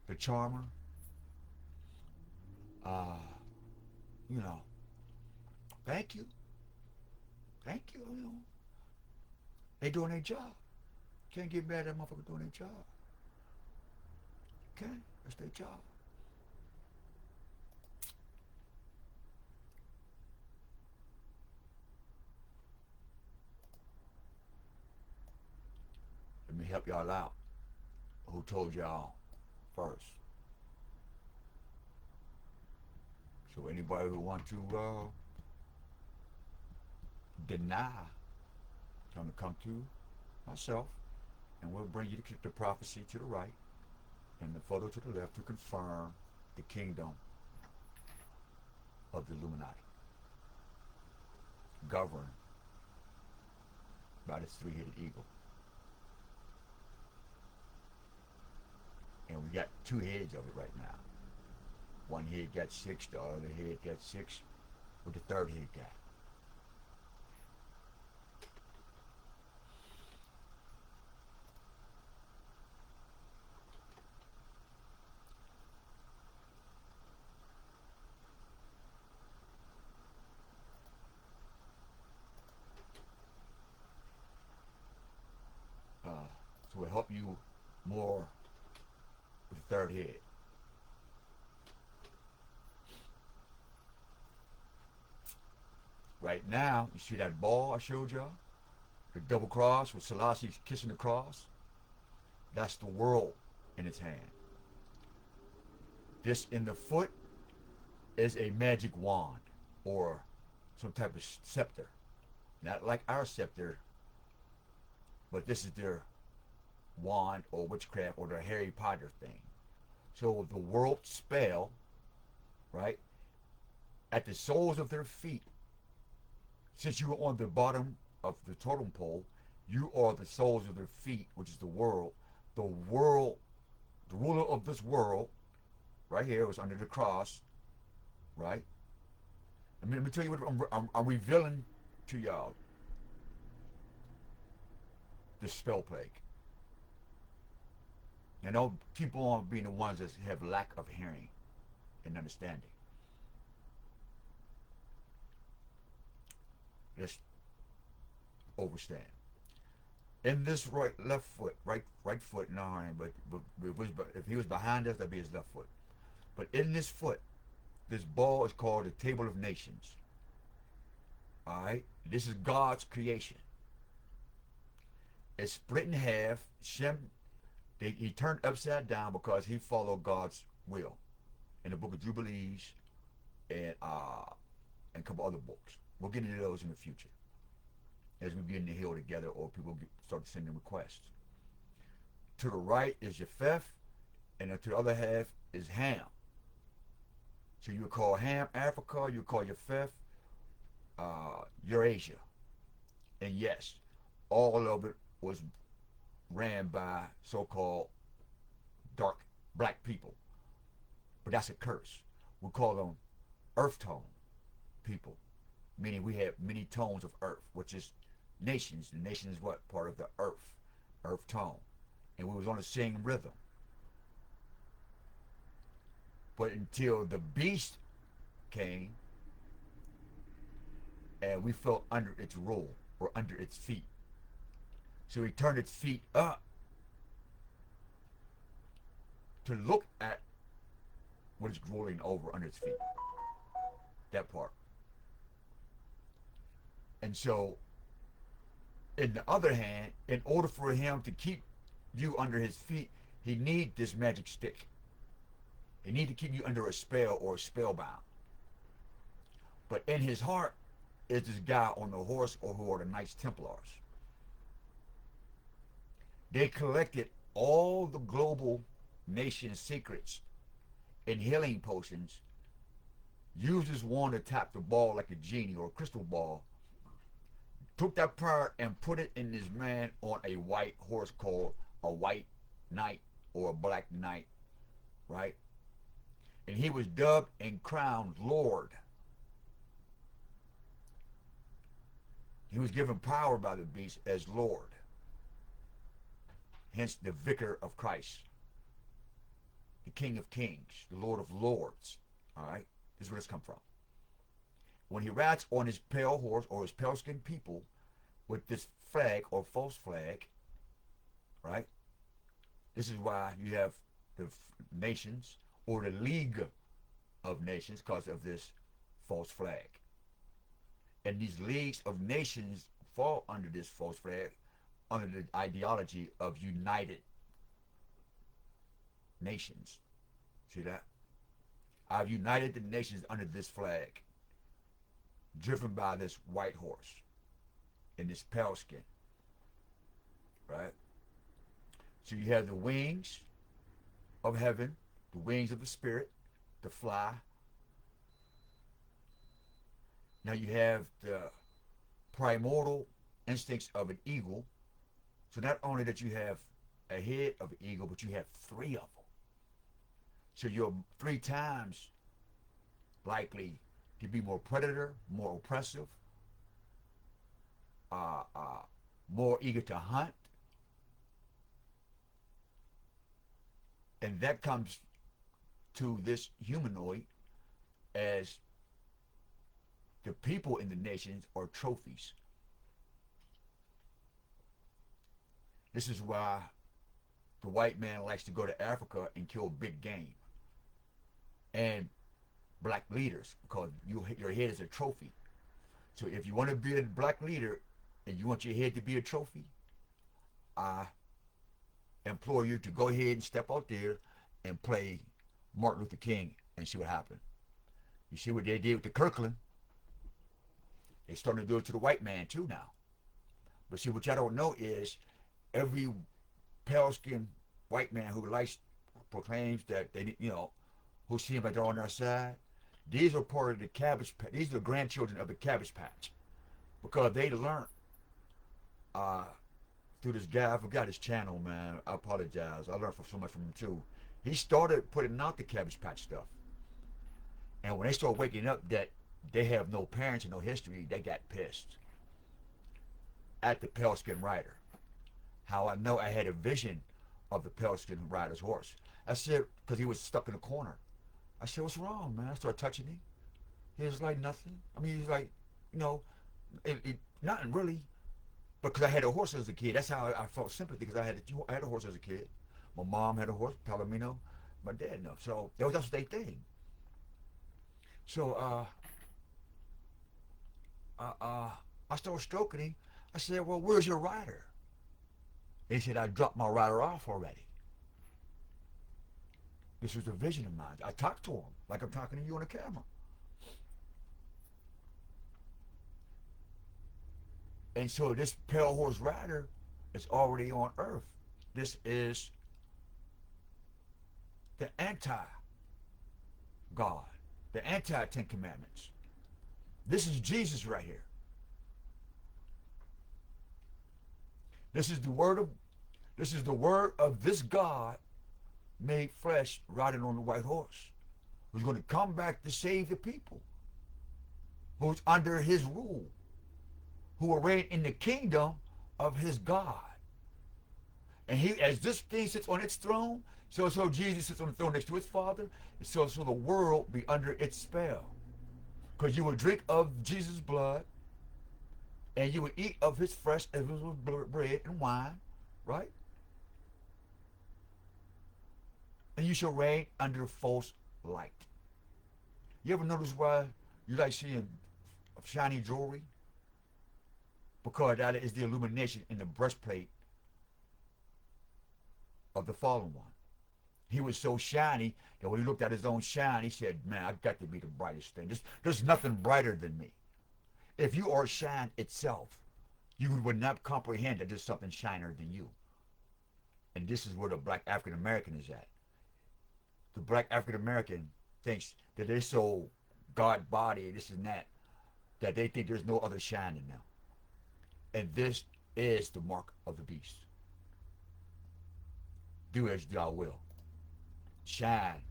the charmer. You know, thank you. Thank you, you know. They doing their job. Can't get mad at that motherfucker doing their job. Okay? That's their job. Let me help y'all out. Who told y'all first? So anybody who want to deny, tell them to come to myself, and we'll bring you the prophecy to the right and the photo to the left to confirm the kingdom of the Illuminati, governed by this three-headed eagle. And we got two heads of it right now. One head got 6, the other head got 6. What the third head got? So we'll help you more with the third head. Right now, you see that ball I showed y'all? The double cross with Selassie kissing the cross? That's the world in its hand. This in the foot is a magic wand or some type of scepter. Not like our scepter, but this is their wand or witchcraft or their Harry Potter thing. So the world spell, right, at the soles of their feet, since you are on the bottom of the totem pole, you are the soles of their feet, which is the world. The world, the ruler of this world, right here, was under the cross, right? Let me tell you what I'm revealing to y'all. The spell plague. And don't keep on being the ones that have lack of hearing and understanding. Let's overstand. In this left foot, right foot in our hand, but if he was behind us, that'd be his left foot. But in this foot, this ball is called the Table of Nations. All right, this is God's creation. It's split in half. Shem, he turned upside down because he followed God's will in the Book of Jubilees and a couple other books. We'll get into those in the future as we begin to heal together, or people start sending requests. To the right is Japheth, and to the other half is Ham. So you would call Ham Africa, you would call Japheth Eurasia. And yes, all of it was ran by so-called dark black people. But that's a curse. We call them earth tone people, meaning we have many tones of earth, which is nations. The nation is what? Part of the earth tone. And we was on the same rhythm. But until the beast came, and we fell under its rule, or under its feet. So he turned its feet up to look at what is rolling over under its feet. That part. And so, in the other hand, in order for him to keep you under his feet, he needs this magic stick. He needs to keep you under a spell or spellbound. But in his heart is this guy on the horse, or who are the Knights Templars. They collected all the global nation secrets and healing potions, used this wand to tap the ball like a genie or a crystal ball, took that power and put it in this man on a white horse called a white knight or a black knight, right? And he was dubbed and crowned Lord. He was given power by the beast as Lord. Hence the Vicar of Christ, the King of Kings, the Lord of Lords. All right, this is where this comes from. When he rides on his pale horse or his pale-skinned people with this flag or false flag, right? This is why you have the nations or the League of Nations because of this false flag. And these leagues of nations fall under this false flag, under the ideology of United Nations. See that? I've united the nations under this flag, driven by this white horse in this pale skin. Right? So you have the wings of heaven, the wings of the spirit, to fly. Now you have the primordial instincts of an eagle. So not only that you have a head of an eagle, but you have 3 of them. So you're 3 times likely to be more predator, more oppressive, more eager to hunt. And that comes to this humanoid as the people in the nations are trophies. This is why the white man likes to go to Africa and kill big game and black leaders, because your head is a trophy. So if you want to be a black leader and you want your head to be a trophy, I implore you to go ahead and step out there and play Martin Luther King and see what happened. You see what they did with the Kirkland? They starting to do it to the white man too now. But see, what y'all don't know is every pale-skinned white man who proclaims that they, who seems like they're on their side, these are part of the Cabbage Patch. These are the grandchildren of the Cabbage Patch, because they learned through this guy. I forgot his channel, man. I apologize. I learned so much from him too. He started putting out the Cabbage Patch stuff, and when they started waking up that they have no parents and no history, they got pissed at the pale-skinned rider. How I know I had a vision of the pale-skinned rider's horse. I said, because he was stuck in a corner. I said, what's wrong, man? I started touching him. He was like, nothing. I mean, he's like, Nothing really, because I had a horse as a kid. That's how I felt sympathy, because I had a horse as a kid. My mom had a horse, Palomino. My dad no. So that was just their thing. So I started stroking him. I said, "Well, where's your rider?" He said, "I dropped my rider off already." This was a vision of mine. I talked to him like I'm talking to you on the camera. And so this pale horse rider is already on earth. This is the anti-God, the anti-Ten Commandments. This is Jesus right here. This is the word of this God made flesh, riding on the white horse, who's going to come back to save the people, who's under his rule, who will reign in the kingdom of his God. And he, as this thing sits on its throne, so Jesus sits on the throne next to his Father, and so the world be under its spell. Because you will drink of Jesus' blood, and you will eat of his flesh as was bread and wine, right? And you shall reign under false light. You ever notice why you like seeing shiny jewelry? Because that is the illumination in the breastplate of the fallen one. He was so shiny that when he looked at his own shine, he said, "Man, I've got to be the brightest thing. There's nothing brighter than me." If you are shine itself, you would not comprehend that there's something shiner than you. And this is where the black African American is at. The black African American thinks that they're so God body, this and that they think there's no other shine in them. And this is the mark of the beast. Do as thou will. Shine.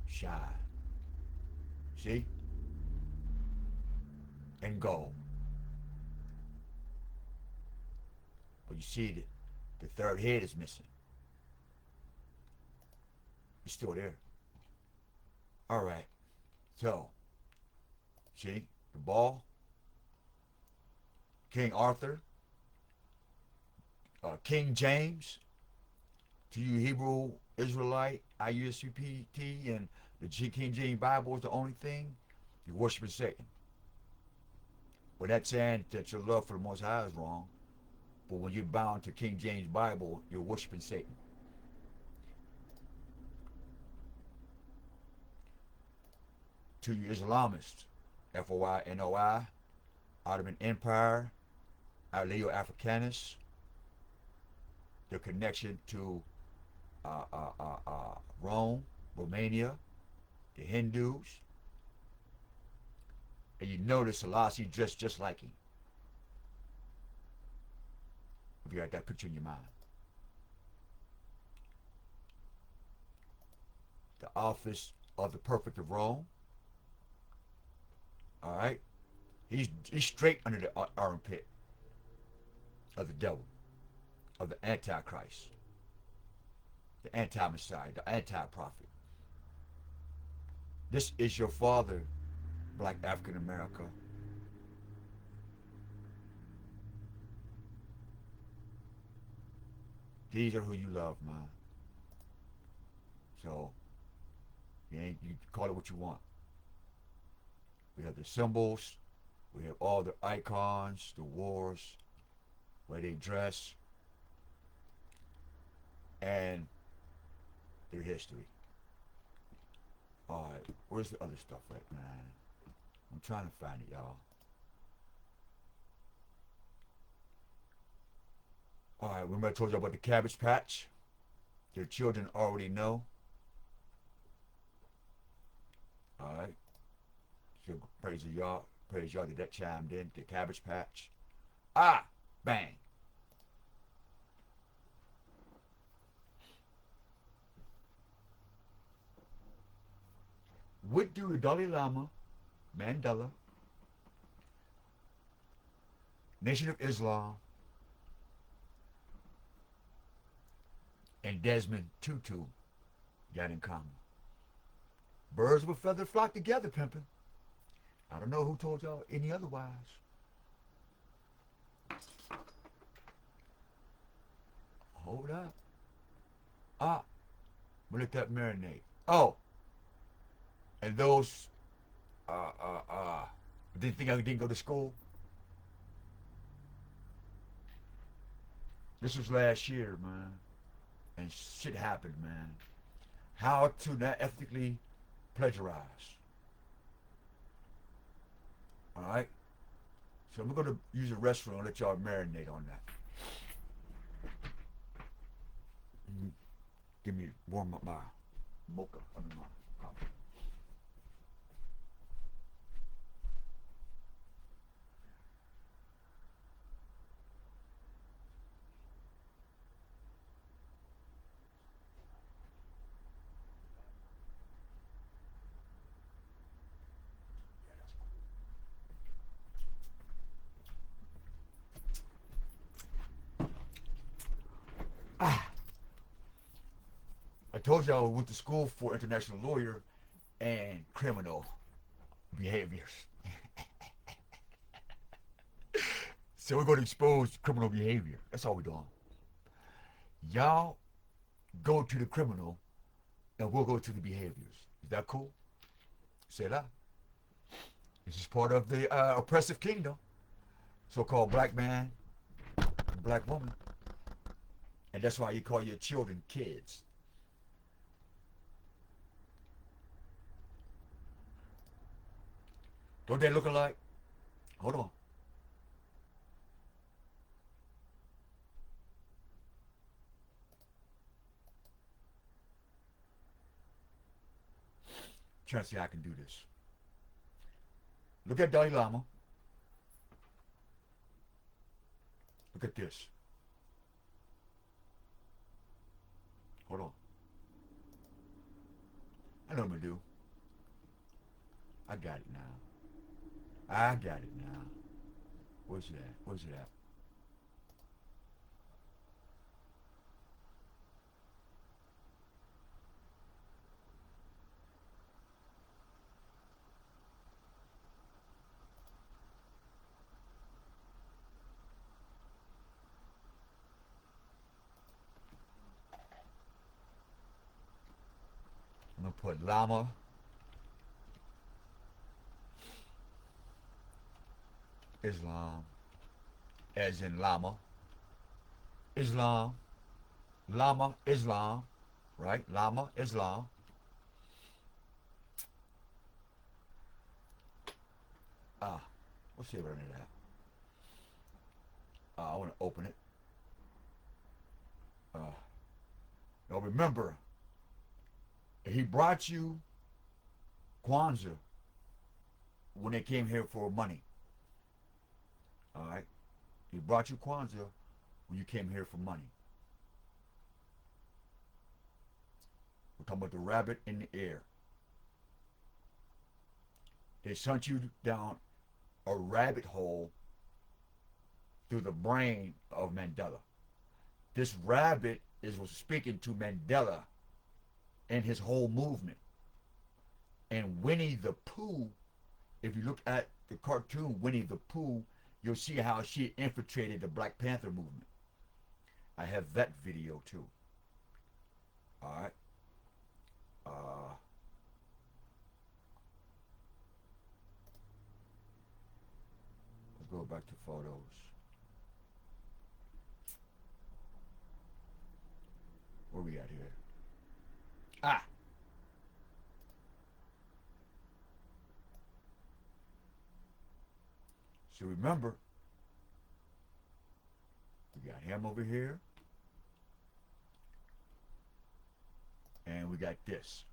Shine. See? And go. But you see, the third head is missing. It's still there. All right. So, see, the ball, King Arthur, King James, to you Hebrew Israelite, IUSUPT, and the King James Bible is the only thing, you're worshiping Satan. Well, that's saying that your love for the Most High is wrong, but when you're bound to King James Bible, you're worshiping Satan. To you Islamists, FOI, Ottoman Empire, Aleo Africanus, the connection to Rome, Romania, the Hindus, and you notice Selassie dressed just like him. If you got that picture in your mind. The office of the perfect of Rome. All right, he's straight under the armpit of the devil, of the Antichrist, the anti-Messiah, the anti-prophet. This is your father, Black African America. These are who you love, man. So you call it what you want. We have the symbols, we have all the icons, the wars, where they dress, and their history. All right, where's the other stuff at, man? I'm trying to find it, y'all. All right, remember I told you about the Cabbage Patch? Their children already know. All right. So praise y'all that chimed in. The Cabbage Patch. Ah, bang. What do the Dalai Lama, Mandela, Nation of Islam, and Desmond Tutu got in common? Birds of a feather flock together, pimpin'. I don't know who told y'all any otherwise. Hold up. Ah, we let that marinate. Oh, and those, didn't think I didn't go to school. This was last year, man, and shit happened, man. How to not ethically plagiarize. All right. So I'm gonna use a restroom and let y'all marinate on that. Give me warm up my mocha under my coffee. Ah, I told y'all I went to school for international lawyer and criminal behaviors. So we're going to expose criminal behavior. That's all we're doing. Y'all go to the criminal and we'll go to the behaviors. Is that cool? Say that. This is part of the oppressive kingdom. So-called black man and black woman. And that's why you call your children kids. Don't they look alike? Hold on. Trying to see how I can do this. Look at Dalai Lama. Look at this. Hold on. I know what I'm going to do. I got it now. I got it now. Where's it at? Where's it at? I'm going to put llama. Islam. As in llama. Islam. Llama, Islam. Right? Llama, Islam. Let's see if I need that. I want to open it. Now remember, he brought you Kwanzaa when they came here for money. All right? He brought you Kwanzaa when you came here for money. We're talking about the rabbit in the air. They sent you down a rabbit hole through the brain of Mandela. This rabbit was speaking to Mandela and his whole movement. And Winnie the Pooh, if you look at the cartoon Winnie the Pooh, you'll see how she infiltrated the Black Panther movement. I have that video too. All right. Let's go back to photos. Where we at here? So remember, we got him over here, and we got this.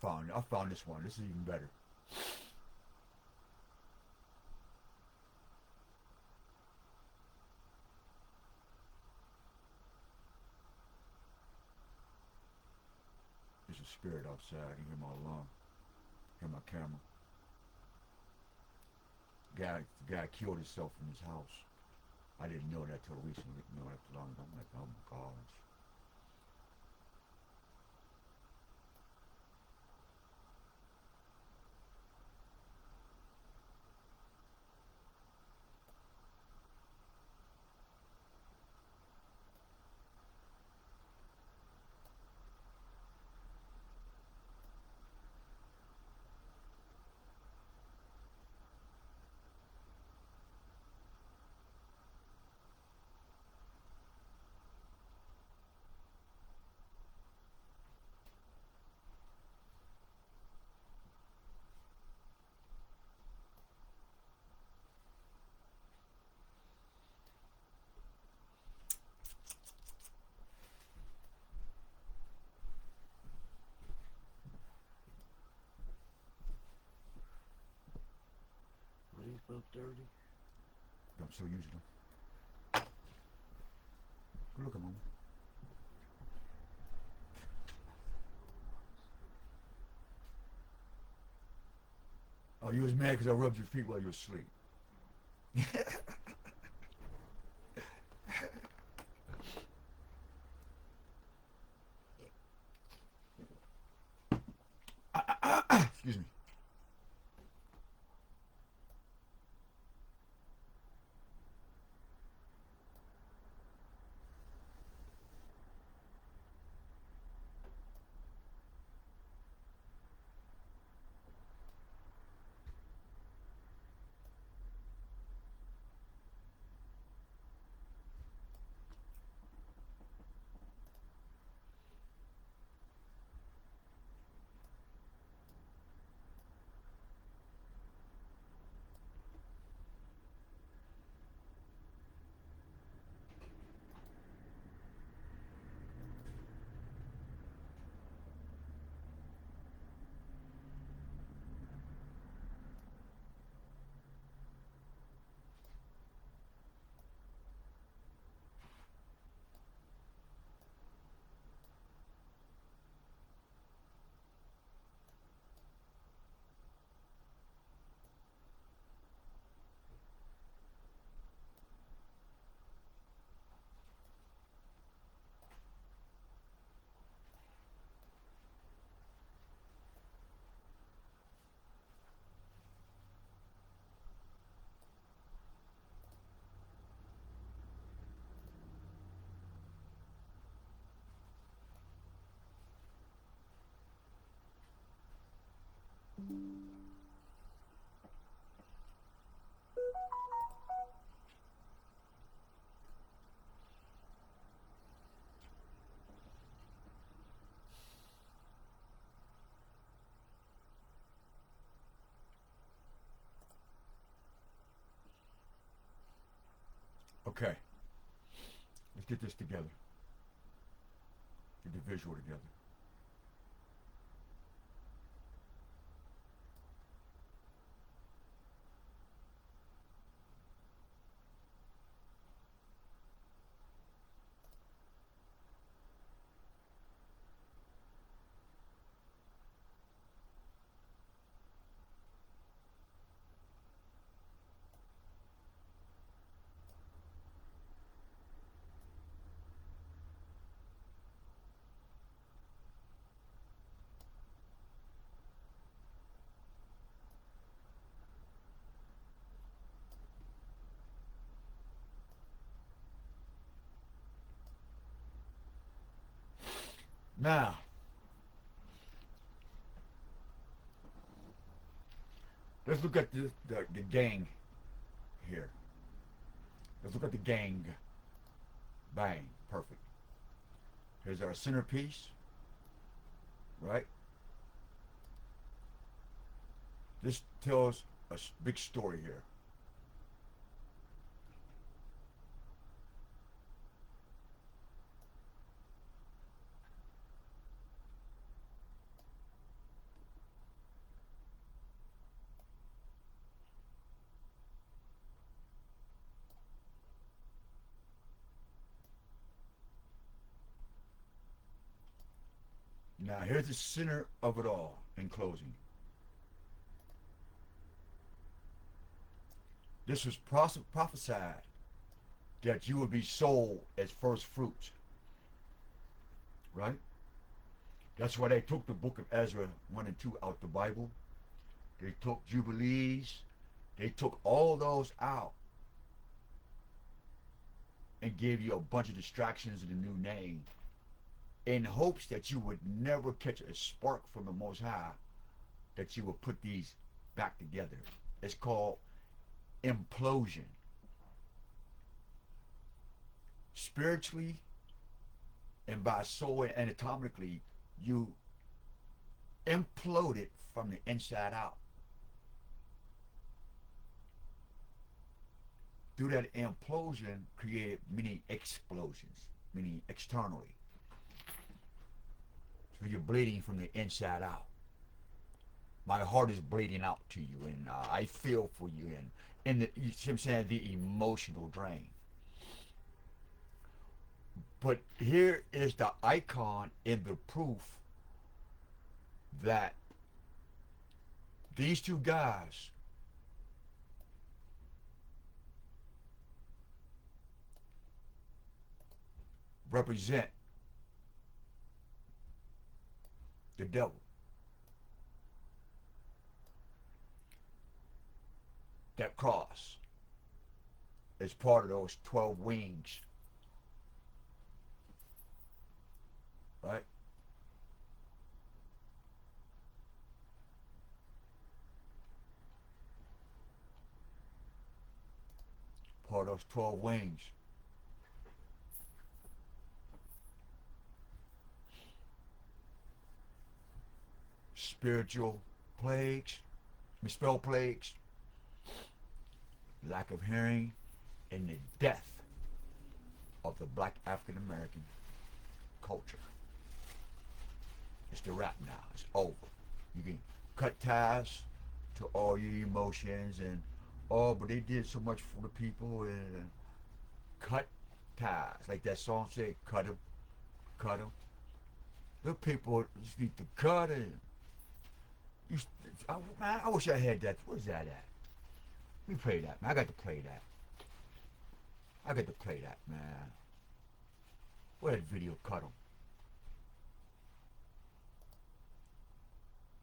found this one. This is even better. There's a spirit outside. I can hear my alarm. Hear my camera. The guy killed himself in his house. I didn't know that till recently. You know, after long ago. I'm like, oh my gosh. About 30. I'm so used to them. Go look at mama. Oh, you was mad because I rubbed your feet while you were asleep. Excuse me. Okay. Let's get this together. Get the visual together. Now, let's look at the gang here. Let's look at the gang. Bang. Perfect. Here's our centerpiece. Right? This tells a big story here. Now, here's the center of it all in closing. This was prophesied that you would be sold as first fruits. Right? That's why they took the book of Ezra 1 and 2 out the Bible. They took Jubilees. They took all those out and gave you a bunch of distractions and a new name in hopes that you would never catch a spark from the Most High, that you would put these back together. It's called implosion. Spiritually and by soul and anatomically, you implode it from the inside out. Through that implosion created many explosions, meaning externally. So you're bleeding from the inside out. My heart is bleeding out to you, and I feel for you, and you see what I'm saying, the emotional drain. But here is the icon in the proof that these two guys represent the devil. That cross is part of those 12 wings. Right? Part of those 12 wings. Spiritual plagues, spell plagues, lack of hearing, and the death of the black African American culture. It's the wrap now. It's over. You can cut ties to all your emotions and, oh, but they did so much for the people, and cut ties. Like that song said, cut them, cut them. The people just need to cut it. Man, I wish I had that. Where's that at? Let me play that, man. I got to play that. I got to play that, man. Where that video, cut them?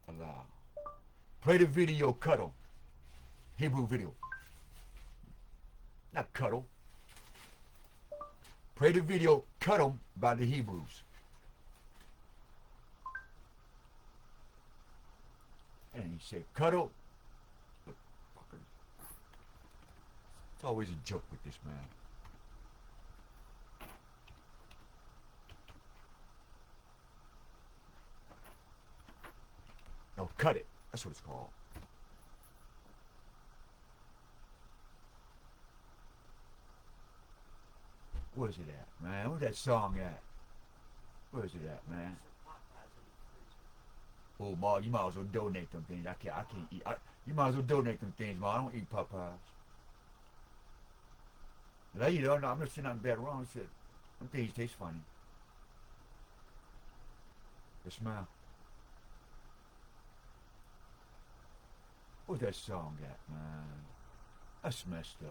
Allah. Play the video, cut them. Hebrew video. Not cuddle. Play the video, cut them by the Hebrews. And he said, cuddle. It's always a joke with this man. No, cut it. That's what it's called. Where's it at, man? Where's that song at? Where's it at, man? Oh, Ma, you might as well donate them things. I can't eat. You might as well donate them things, Ma. I don't eat Popeyes. But you don't know, I'm not saying nothing bad or wrong. I said, them things taste funny. The smell. Where's that song at, man? That's messed up.